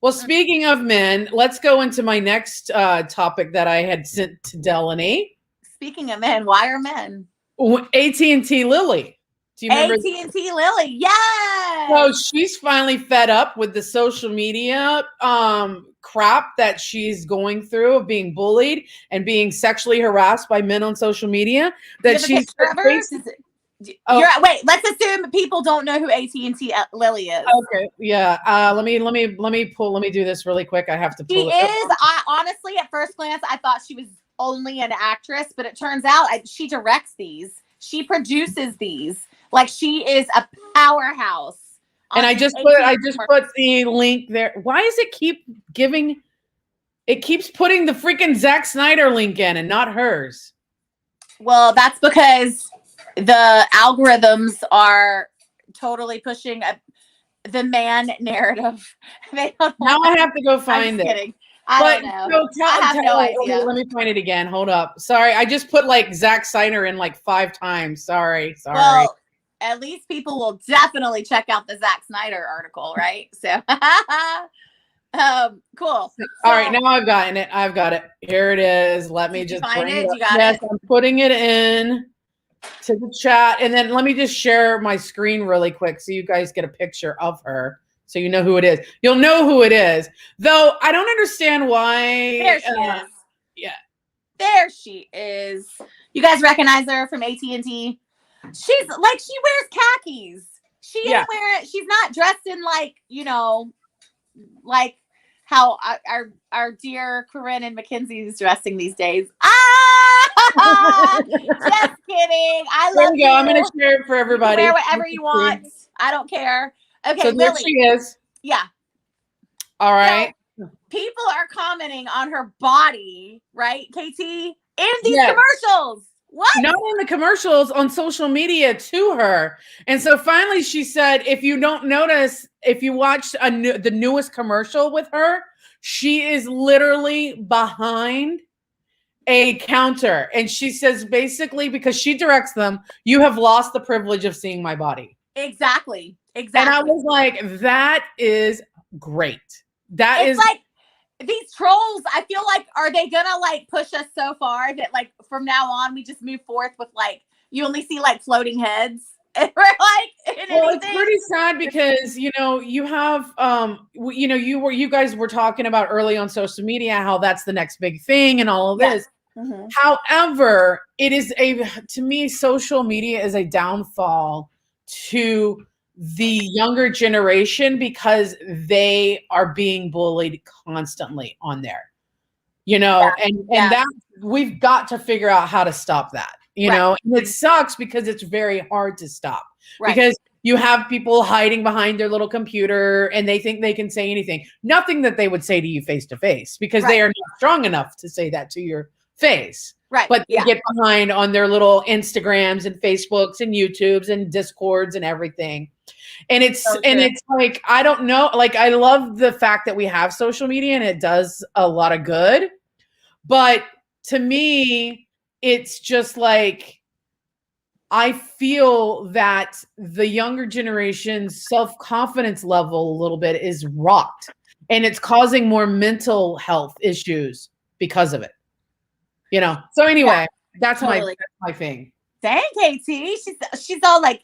Well, speaking of men, let's go into my next topic that I had sent to Dellany. Speaking of men, why are men? AT&T Lily. Do you remember? AT&T Lily, yes. So she's finally fed up with the social media crap that she's going through of being bullied and being sexually harassed by men on social media. That she's wait, let's assume people don't know who AT&T Lily is. Okay, yeah. Let me do this really quick. I have to pull it. I honestly, at first glance, I thought she was only an actress, but it turns out she directs these. She produces these. Like, she is a powerhouse. And I just put the link there. Why does it keeps putting the freaking Zack Snyder link in and not hers? Well, that's because the algorithms are totally pushing the man narrative. Now I have to go find it. Kidding. I don't know. I have no idea. Let me find it again. Hold up. Sorry, I just put like Zack Snyder in like 5 times. Sorry. Well, at least people will definitely check out the Zack Snyder article, right? So, cool. All right, now I've got it. Here it is. Let me just find it. You got it. I'm putting it in to the chat, and then let me just share my screen really quick so you guys get a picture of her. So you know who it is. You'll know who it is. Though I don't understand why. There she is. Yeah. There she is. You guys recognize her from AT&T? She's like, she wears khakis. She's not dressed in like, like how our dear Corinne and Mackenzie is dressing these days. Just kidding. I love you. I'm going to share it for everybody. Wear whatever you want. I don't care. Okay, so there she is. Yeah. All right. So people are commenting on her body, right, KT? In these commercials. What? Not in the commercials, on social media to her. And so finally she said, if you don't notice, if you watch the newest commercial with her, she is literally behind a counter. And she says, basically, because she directs them, you have lost the privilege of seeing my body. Exactly. And I was like, that is great. It's like these trolls, I feel like, are they gonna like push us so far that like from now on we just move forth with like you only see like floating heads? And we're like, it's pretty sad because you have you guys were talking about early on social media how that's the next big thing and all of this. Mm-hmm. However, it is to me, social media is a downfall to the younger generation because they are being bullied constantly on there, and that we've got to figure out how to stop that, and it sucks because it's very hard to stop because you have people hiding behind their little computer and they think they can say anything, nothing that they would say to you face to face because they are not strong enough to say that to your face. Right. But they get behind on their little Instagrams and Facebooks and YouTubes and Discords and everything. And it's like, I don't know, like I love the fact that we have social media and it does a lot of good. But to me, it's just like, I feel that the younger generation's self-confidence level a little bit is rocked and it's causing more mental health issues because of it. So anyway, that's my thing. Dang, KT, she's all like,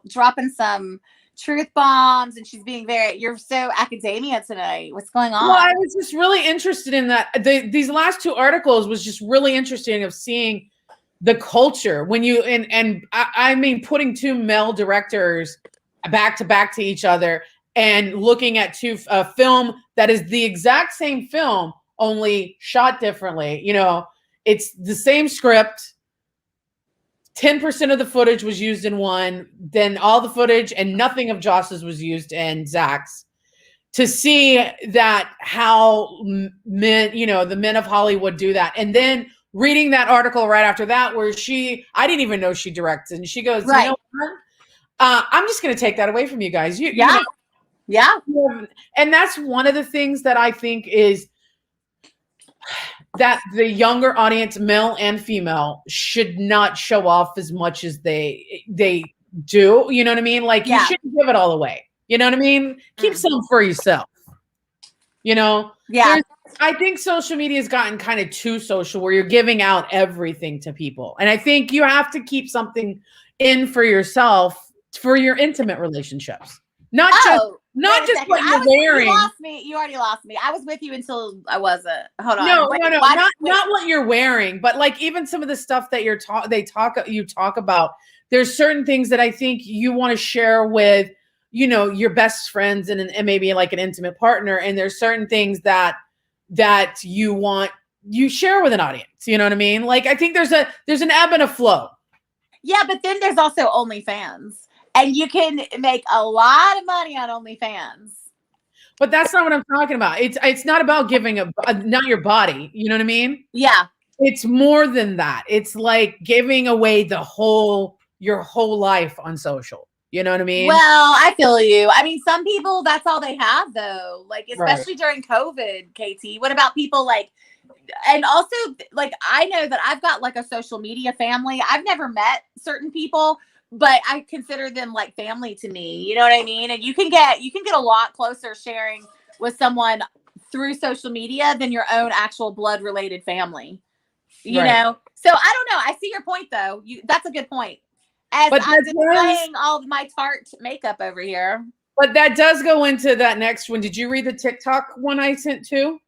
dropping some truth bombs, and she's being you're so academia tonight. What's going on? Well, I was just really interested in that. These last 2 articles was just really interesting of seeing the culture when you and I mean putting 2 male directors back to back to each other and looking at a film that is the exact same film, only shot differently. It's the same script. 10% of the footage was used in one, then all the footage and nothing of Joss's was used in Zach's. To see that how men, the men of Hollywood do that. And then reading that article right after that where I didn't even know she directs, and she goes, Right. you know what? I'm just going to take that away from you guys. Yeah. And that's one of the things that I think is that the younger audience, male and female, should not show off as much as they do. You know what I mean? Like you shouldn't give it all away. You know what I mean? Keep some for yourself. You know? Yeah. I think social media has gotten kind of too social where you're giving out everything to people. And I think you have to keep something in for yourself for your intimate relationships. Not just what you're wearing. You lost me. You already lost me. I was with you until I wasn't. Hold on. No, not what you're wearing, but like even some of the stuff that you talk about. There's certain things that I think you want to share with, you know, your best friends and maybe like an intimate partner. And there's certain things that you share with an audience. You know what I mean? Like I think there's an ebb and a flow. Yeah, but then there's also OnlyFans. And you can make a lot of money on OnlyFans. But that's not what I'm talking about. It's not about giving not your body. You know what I mean? Yeah. It's more than that. It's like giving away your whole life on social. You know what I mean? Well, I feel you. I mean, some people, that's all they have though. Like, especially during COVID, KT. What about people like, and also like, I know that I've got like a social media family. I've never met certain people, but I consider them like family to me. You know what I mean? And you can get a lot closer sharing with someone through social media than your own actual blood related family. You know? So I don't know. I see your point though. That's a good point. As I'm displaying all of my Tarte makeup over here. But that does go into that next one. Did you read the TikTok one I sent too?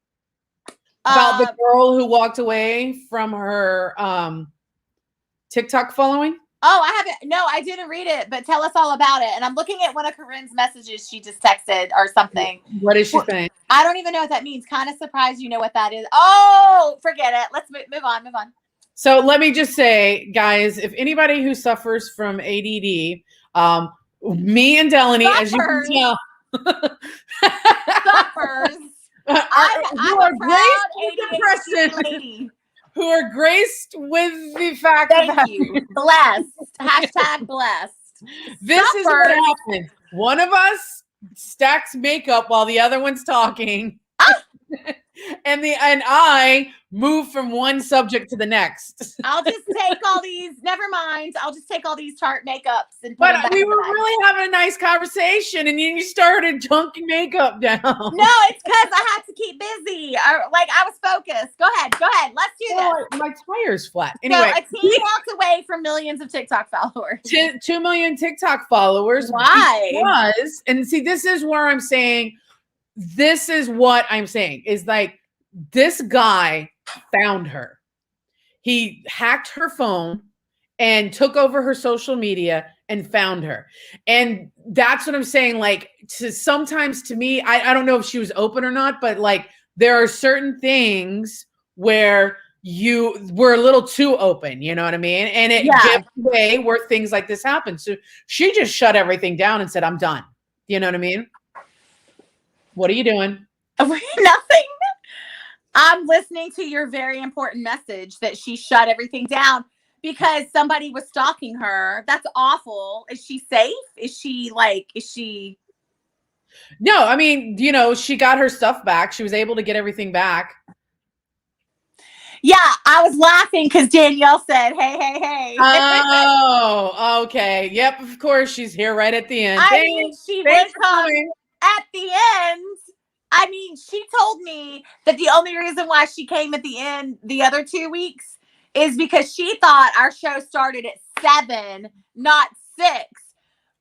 About the girl who walked away from her TikTok following? Oh, I haven't. No, I didn't read it, but tell us all about it. And I'm looking at one of Corinne's messages she just texted or something. What is she saying? I don't even know what that means. Kind of surprised you know what that is. Oh, forget it. Let's move on. So let me just say, guys, if anybody who suffers from ADD, me and Dellany, as you can tell, suffers. I'm a proud ADHD lady. Who are graced with the fact that you blessed. Hashtag blessed. This is what happened. One of us stacks makeup while the other one's talking. And I move from one subject to the next. I'll just take all these. Never mind. I'll just take all these Tarte makeups and. But we were really having a nice conversation, and you started dunking makeup down. No, it's because I had to keep busy. I was focused. Go ahead. Let's do this. My tire's flat. Anyway, so a teen walked away from millions of TikTok followers. 2 million TikTok followers. Why? And see, this is where I'm saying. This is what I'm saying is like this guy found her. He hacked her phone and took over her social media and found her. And that's what I'm saying. Like sometimes to me, I don't know if she was open or not, but like there are certain things where you were a little too open, you know what I mean? And it gives way where things like this happen. So she just shut everything down and said, I'm done. You know what I mean? What are you doing? Nothing. I'm listening to your very important message that she shut everything down because somebody was stalking her. That's awful. Is she safe? Is she? No, I mean, you know, she got her stuff back. She was able to get everything back. Yeah, I was laughing because Danielle said, hey. Oh, okay. Yep, of course. She's here right at the end. I mean, she would come at the end. I mean, she told me that the only reason why she came at the end the other 2 weeks is because she thought our show started at 7, not 6.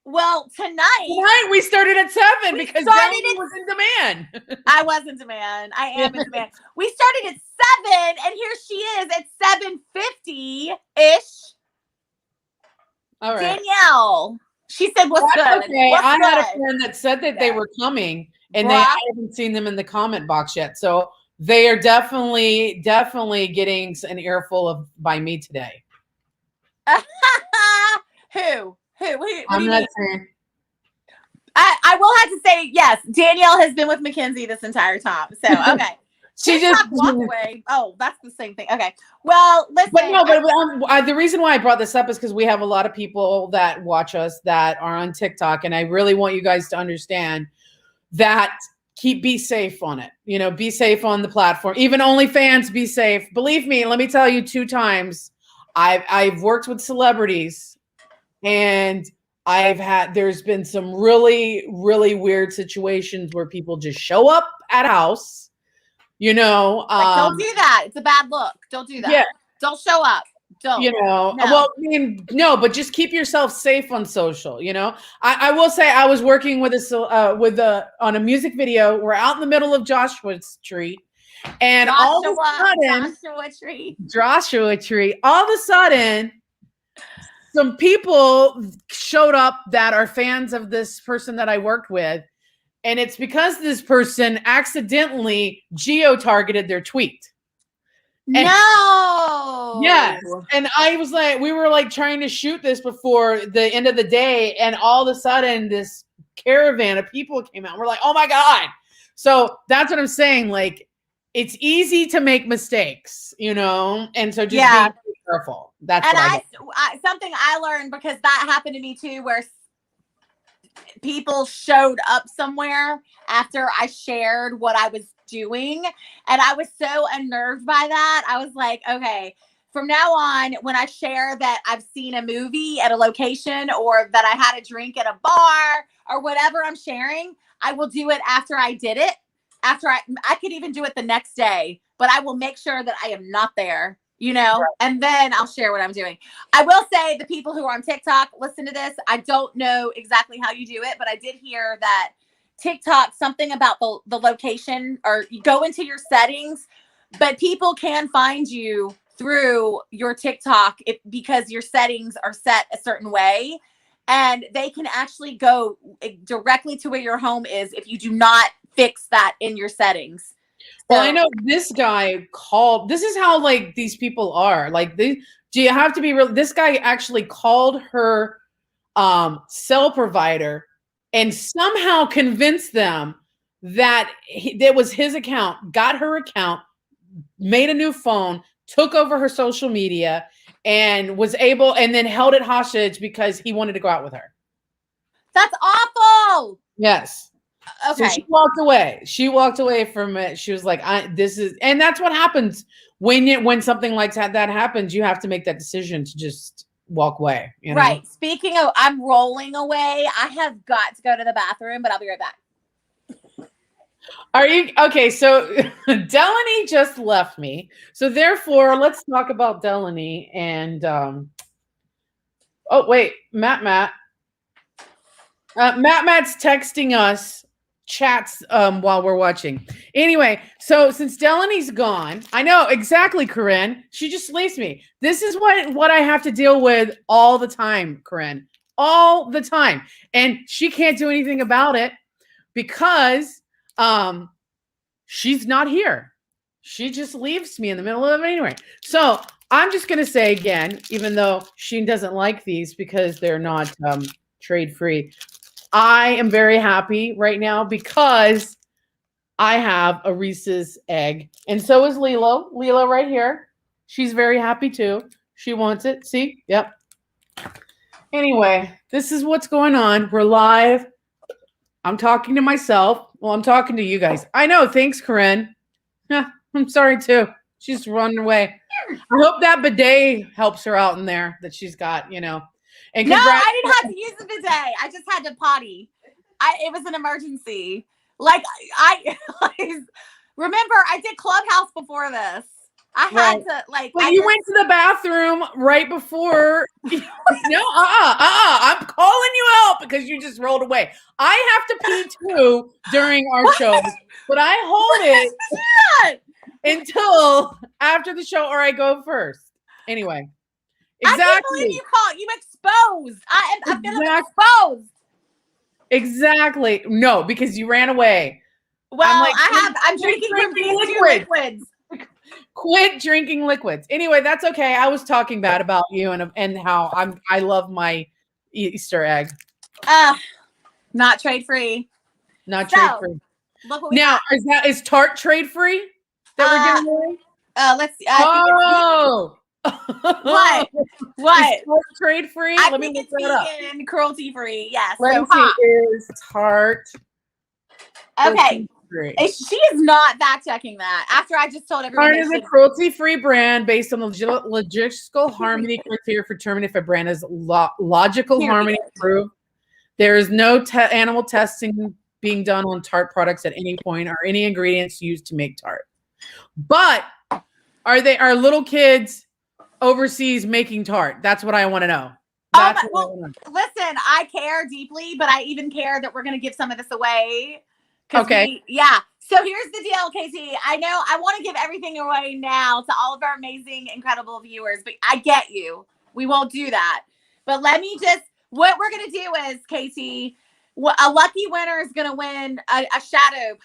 Well, tonight we started at 7 because Dellany was in demand. I was in demand. I am in demand. We started at 7, and here she is at 7:50-ish. All right. Danielle. She said, what's good? Okay. I had a friend that said that they were coming, and I haven't seen them in the comment box yet. So they are definitely getting an earful by me today. Who? I'm not saying. I will have to say, yes, Danielle has been with Mackenzie this entire time. So, okay. She TikTok just walk away. Oh, that's the same thing. Okay. Well, listen. But no, but the reason why I brought this up is because we have a lot of people that watch us that are on TikTok, and I really want you guys to understand that be safe on it. You know, be safe on the platform. Even OnlyFans, be safe. Believe me, let me tell you, 2 times I've worked with celebrities, and there's been some really, really weird situations where people just show up at a house. You know, don't do that. It's a bad look. Don't do that. Yeah. Don't show up. Don't. You know, No. well, I mean, no, but just keep yourself safe on social. You know, I will say I was working with on a music video. We're out in the middle of Joshua Street, and all of a sudden, Joshua Tree. All of a sudden, some people showed up that are fans of this person that I worked with. And it's because this person accidentally geo-targeted their tweet. No. Yes. And I was like, we were like trying to shoot this before the end of the day. And all of a sudden this caravan of people came out. We're like, oh my God. So that's what I'm saying. Like, it's easy to make mistakes, you know? And so just be careful. That's and what something I learned, because that happened to me too, where people showed up somewhere after I shared what I was doing. And I was so unnerved by that. I was like, okay, from now on, when I share that I've seen a movie at a location or that I had a drink at a bar or whatever I'm sharing, I will do it after I did it. After I could even do it the next day, but I will make sure that I am not there, you know, right. And then I'll share what I'm doing. I will say, the people who are on TikTok, listen to this. I don't know exactly how you do it, but I did hear that TikTok, something about the location, or you go into your settings, but people can find you through your TikTok because your settings are set a certain way, and they can actually go directly to where your home is if you do not fix that in your settings. Well, I know this guy called. This is how like these people are. Like, do you have to be real? This guy actually called her cell provider and somehow convinced them that it was his account, got her account, made a new phone, took over her social media, and was able, and then held it hostage because he wanted to go out with her. That's awful. Yes. Okay. So she walked away. She walked away from it. She was like, and that's what happens when something like that happens. You have to make that decision to just walk away. You know? Right. Speaking of, I'm rolling away. I have got to go to the bathroom, but I'll be right back. Are you okay? So Dellany just left me. So therefore, let's talk about Dellany and oh wait, Matt's texting us chats while we're watching. Anyway, so since Dellany's gone, I know exactly, Corinne. She just leaves me. This is what I have to deal with all the time, Corinne. All the time. And she can't do anything about it because she's not here. She just leaves me in the middle of it anyway. So I'm just gonna say again, even though she doesn't like these because they're not trade free, I am very happy right now because I have a Reese's egg. And so is Lilo. Lilo right here. She's very happy too. She wants it. See? Yep. Anyway, this is what's going on. We're live. I'm talking to myself. Well, I'm talking to you guys. I know. Thanks, Corinne. Yeah, I'm sorry too. She's running away. I hope that bidet helps her out in there that she's got, you know. And no, I didn't have to use the bidet. I just had to potty. It was an emergency. Like I remember I did Clubhouse before this. I had to like. But you went to the bathroom right before. No, I'm calling you out because you just rolled away. I have to pee too during our show, but I hold it until after the show, or I go first. Anyway. Exactly. I can't believe you exposed. I'm exposed. Exactly. No, because you ran away. Well, I'm drinking from these liquids. Quit drinking liquids. Anyway, that's okay. I was talking bad about you and how I love my Easter egg. Not trade free. Not trade free. Look what now is Tarte trade free? that we're giving away? Let's see. I What? What? Is trade free? I Let me think look it's that up. vegan, cruelty free. Yes. Let so me see. Is Tarte okay. free? She is not fact checking that. After I just told everyone. Tarte is a cruelty-free brand based on the logistical harmony criteria for determining if a brand is logical harmony approved. There is no animal testing being done on Tarte products at any point or any ingredients used to make Tarte. But are little kids overseas making Tarte? That's what I want to know. Listen, I care deeply, but I even care that we're going to give some of this away. Okay. So here's the deal, KT. I know I want to give everything away now to all of our amazing, incredible viewers, but I get you. We won't do that. But let me what we're going to do is, KT, a lucky winner is going to win a shadow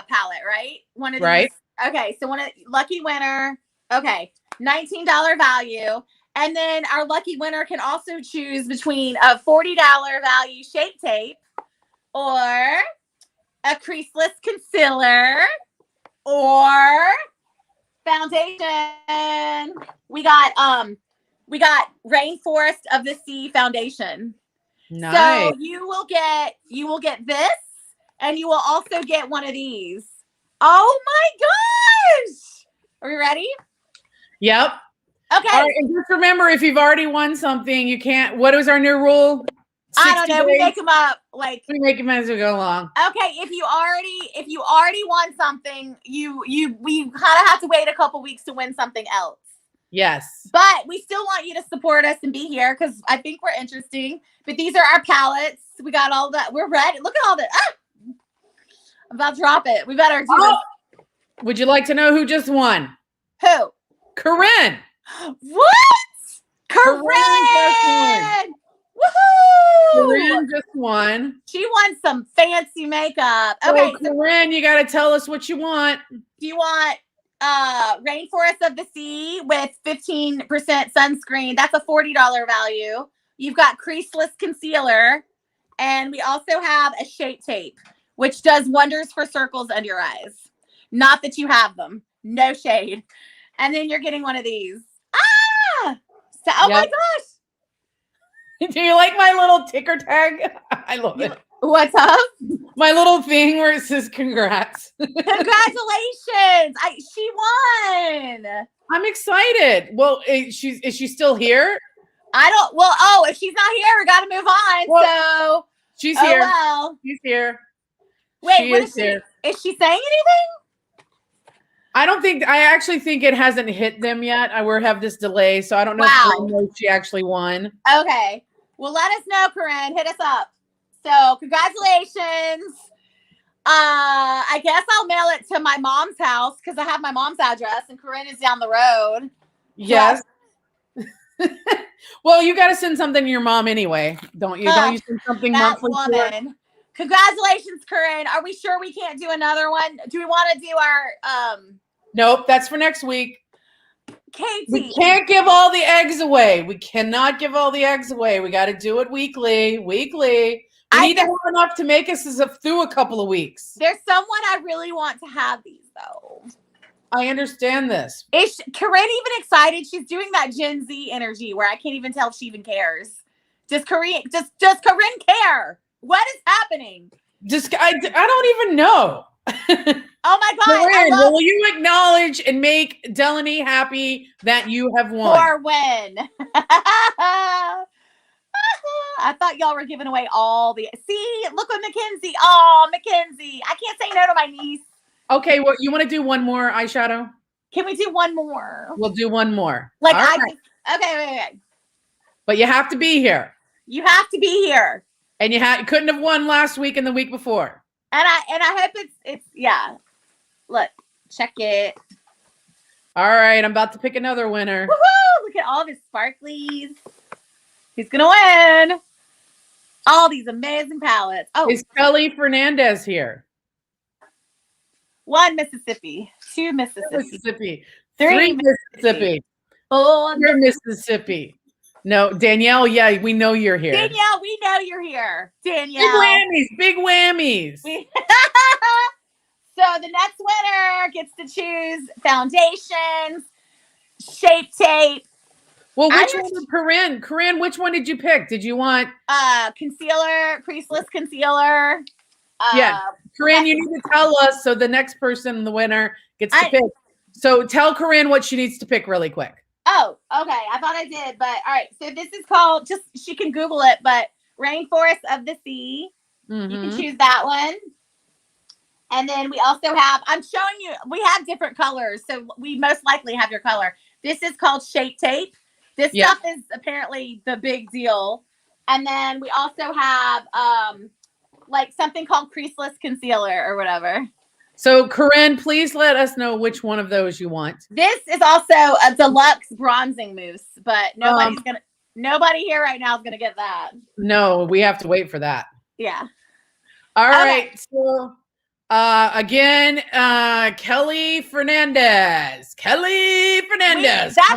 palette, right? One of these. Right. Okay. So lucky winner. Okay. $19 value. And then our lucky winner can also choose between a $40 value shape tape or a creaseless concealer or foundation. We got Rainforest of the Sea foundation. Nice. So you will get this, and you will also get one of these. Oh my gosh! Are we ready? Yep. Okay. All right, and just remember, if you've already won something, you can't. What is our new rule? I don't know. We make them up. We make them as we go along. Okay. If you already won something, we kind of have to wait a couple weeks to win something else. Yes. But we still want you to support us and be here because I think we're interesting. But these are our palettes. We got all that. We're ready. Look at all that. I'm about to drop it. We better do this. Would you like to know who just won? Who? Corinne. What? Corinne! Woohoo! Corinne just won. She won some fancy makeup. Okay, so Corinne, you got to tell us what you want. Do you want Rainforest of the Sea with 15% sunscreen? That's a $40 value. You've got creaseless concealer, and we also have a shape tape, which does wonders for circles under your eyes. Not that you have them. No shade. And then you're getting one of these. So, my gosh. Do you like my little ticker tag? I love it. What's up? My little thing where it says congrats. Congratulations. She won. I'm excited. Well, is she still here? If she's not here, we got to move on. Well, she's here. Well. She's here. Wait, what is she? Is she saying anything? I actually think it hasn't hit them yet. We have this delay, so I don't know if she actually won. Okay. Well, let us know, Corinne. Hit us up. So, congratulations. I guess I'll mail it to my mom's house because I have my mom's address, and Corinne is down the road. Yes. Well, you got to send something to your mom anyway, don't you? Don't you send something monthly? Woman. Congratulations, Corinne. Are we sure we can't do another one? Do we want to do our Nope, that's for next week. KT. We can't give all the eggs away. We cannot give all the eggs away. We got to do it weekly. We need to have enough to make us through a couple of weeks. There's someone I really want to have these though. I understand this. Is Corinne even excited? She's doing that Gen Z energy where I can't even tell if she even cares. Does Corinne care? What is happening? I don't even know. Oh my God. Corinne, will you acknowledge and make Dellany happy that you have won? Or when? I thought y'all were giving away all the. See, look at Mackenzie. Oh, Mackenzie. I can't say no to my niece. Okay, well, you want to do one more eyeshadow? Can we do one more? We'll do one more. Okay, wait. But you have to be here. You have to be here. And you couldn't have won last week and the week before. And I hope it's yeah. Look, check it. All right, I'm about to pick another winner. Woohoo! Look at all these sparklies. Who's gonna win? All these amazing palettes. Oh, is Kelly Fernandez here? 1 Mississippi, 2 Mississippi, 3 Mississippi, 4 Mississippi. No, Danielle, yeah, we know you're here. Danielle, we know you're here. Danielle. Big whammies. So the next winner gets to choose foundations, Shape Tape. Well, which one did Corinne? Corinne, which one did you pick? Did you want concealer, creaseless concealer? Yeah, Corinne, you need to tell us so the next person, the winner, gets to pick. So tell Corinne what she needs to pick really quick. Oh, okay. I thought I did, but all right. So this is called, just she can Google it, but Rainforest of the Sea. Mm-hmm. You can choose that one. And then we also have, I'm showing you, we have different colors. So we most likely have your color. This is called Shape Tape. This stuff is apparently the big deal. And then we also have like something called creaseless concealer or whatever. So Corinne, please let us know which one of those you want. This is also a deluxe bronzing mousse, but nobody here right now is gonna get that. No, we have to wait for that. Yeah. All right. So again, Kelly Fernandez. Come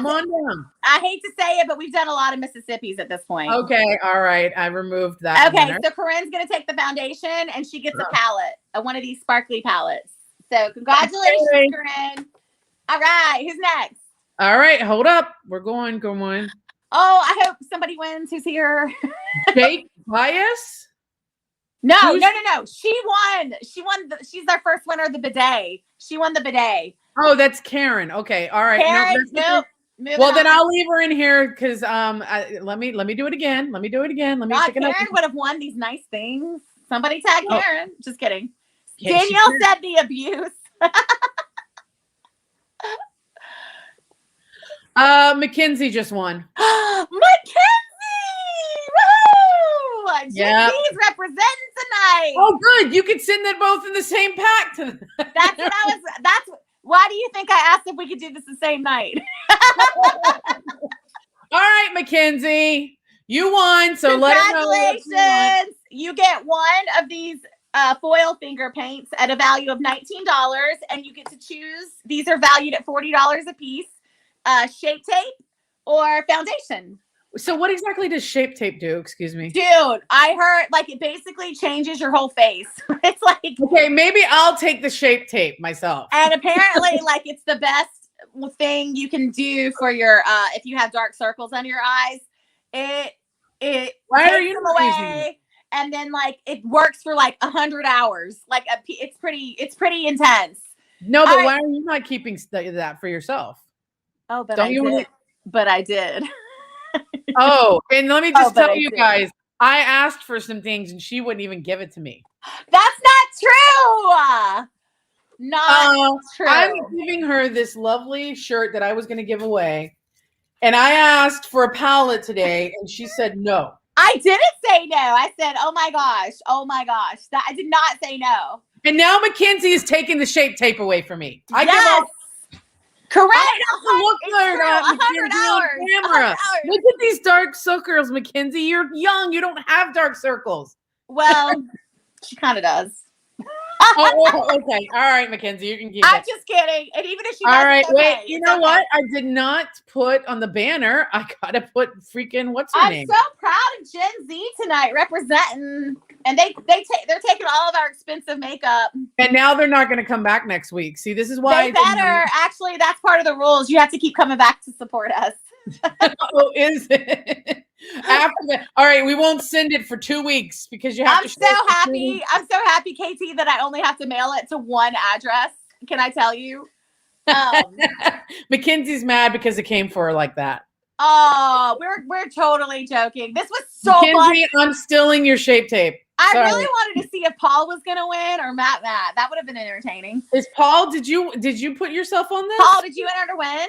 on down. I hate to say it, but we've done a lot of Mississippis at this point. Okay. All right. I removed that. Okay. winner. So Corinne's going to take the foundation and she gets a palette, one of these sparkly palettes. So congratulations, Corinne. All right. Who's next? All right. Hold up. We're going. Oh, I hope somebody wins. Who's here? Jake Bias? No. She won. She's our first winner of the bidet. She won the bidet. Oh, that's Karen. Okay. All right. Karen, nope. Well, then I'll leave her in here because let me do it again. Let me do it again. Let me pick Karen would have won these nice things. Somebody tag Karen. Just kidding. Danielle said the abuse. Mackenzie just won. Mackenzie! Woo! Yeah. He's representing tonight. Oh, good. You could send them both in the same pack. That's why do you think I asked if we could do this the same night? All right, Mackenzie. You won. So let us know. Congratulations. You get one of these foil finger paints at a value of $19, and you get to choose. These are valued at $40 a piece. Shape Tape or foundation. So what exactly does Shape Tape do? Excuse me. Dude, I heard like it basically changes your whole face. It's like, okay, maybe I'll take the Shape Tape myself. And apparently like it's the best thing you can do for your if you have dark circles under your eyes. It why takes are you them away, and then like it works for like 100 hours. Like it's pretty intense. No, but why are you not keeping that for yourself? Oh, but I did. Oh, and let me just tell you guys, I asked for some things and she wouldn't even give it to me. That's not true. Not true. I'm giving her this lovely shirt that I was going to give away. And I asked for a palette today and she said no. I didn't say no. I said, oh my gosh. I did not say no. And now Mackenzie is taking the Shape Tape away from me. I give up. Correct. Look good on camera. Look at these dark circles, Mackenzie. You're young. You don't have dark circles. Well, she kind of does. Okay. All right, Mackenzie, you can keep it. I'm just kidding. And even if she does, all right, wait. You know what? I did not put on the banner. I gotta put freaking what's her name? I'm so proud of Gen Z tonight representing, and they're taking all of our expensive makeup. And now they're not going to come back next week. See, this is why they better. Actually, that's part of the rules. You have to keep coming back to support us. Oh, is it? After that, all right, we won't send it for 2 weeks because you have I'm so happy, KT, that I only have to mail it to one address. Can I tell you? Mackenzie's mad because it came for her like that. Oh, we're totally joking. This was so Mackenzie, fun. I'm stealing your Shape Tape. I really wanted to see if Paul was gonna win or Matt. That would have been entertaining. Is Paul? Did you put yourself on this? Paul, did you enter to win?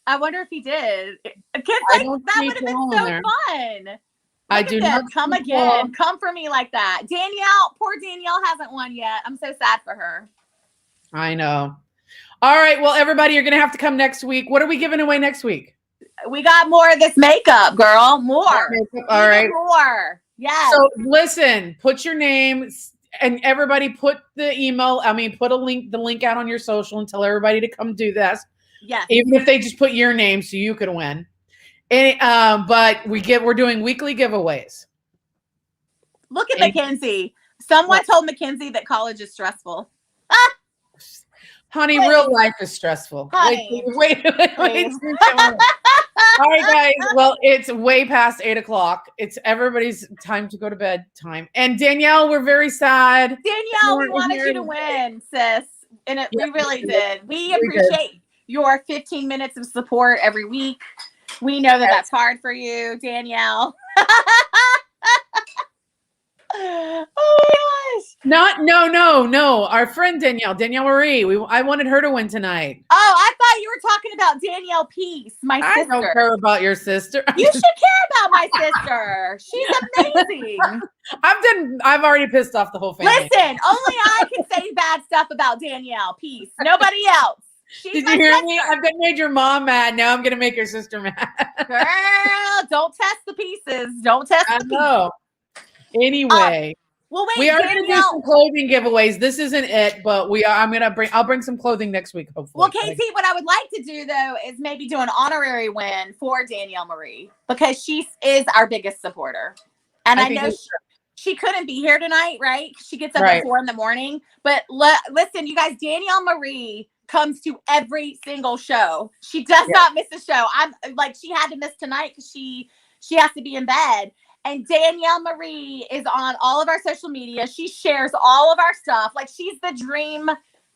I wonder if he did. That would have been so fun. I do not. Come again. Come for me like that. Danielle, poor Danielle hasn't won yet. I'm so sad for her. I know. All right. Well, everybody, you're going to have to come next week. What are we giving away next week? We got more of this makeup, girl. More. All right. More. Yeah. So listen, put your name and everybody put the email. Put the link out on your social and tell everybody to come do this. Yes. Even if they just put your name so you can win. And, but we're doing weekly giveaways. Look at Mackenzie. Someone told Mackenzie that college is stressful. Honey, Wait. real life is stressful. Honey. Wait. All right, guys. Well, it's way past 8:00. It's everybody's time to go to bed time. And Danielle, we're very sad. Danielle, we wanted you to win, sis. And we really did. We appreciate your 15 minutes of support every week. We know that that's hard for you, Danielle. Oh my gosh. No. Our friend Danielle Marie. I wanted her to win tonight. Oh, I thought you were talking about Danielle Peace, my sister. I don't care about your sister. You should care about my sister. She's amazing. I've already pissed off the whole family. Listen, only I can say bad stuff about Danielle Peace. Nobody else. Did you hear me? I've been made your mom mad. Now I'm gonna make your sister mad. Girl, don't test the pieces. Don't test the pieces. Anyway, well, wait, we are going to do some clothing giveaways. This isn't it, but I'll bring some clothing next week, hopefully. Well, KT, what I would like to do though is maybe do an honorary win for Danielle Marie because she is our biggest supporter, and I know she couldn't be here tonight, right? She gets up at 4 a.m. But listen, you guys, Danielle Marie comes to every single show. She does not miss a show. I'm like, she had to miss tonight because she has to be in bed. And Danielle Marie is on all of our social media. She shares all of our stuff. Like, she's the dream.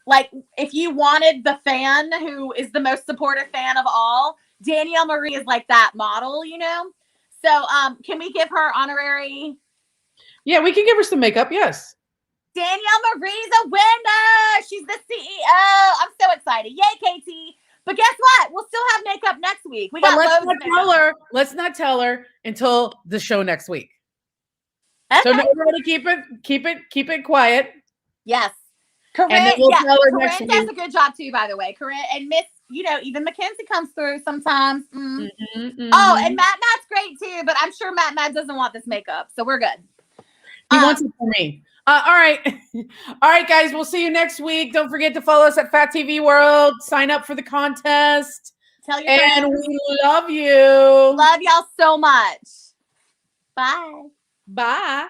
Like, if you wanted the fan who is the most supportive fan of all, Danielle Marie is like that model, you know? So, can we give her honorary? Yeah, we can give her some makeup. Yes. Danielle Marie's a winner. She's the CEO. I'm so excited. Yay, KT. But guess what? We'll still have makeup next week. Let's not tell her until the show next week. Okay. So everybody keep it quiet. Yes. Corinne, and then we'll tell her next Corinne week. does a good job too, by the way. Corinne and Miss, even Mackenzie comes through sometimes. Mm. Oh, and Matt's great too, but I'm sure Matt doesn't want this makeup, so we're good. He wants it for me. All right. All right, guys. We'll see you next week. Don't forget to follow us at Fat TV World. Sign up for the contest. Tell your friends. And we love you. Love y'all so much. Bye. Bye.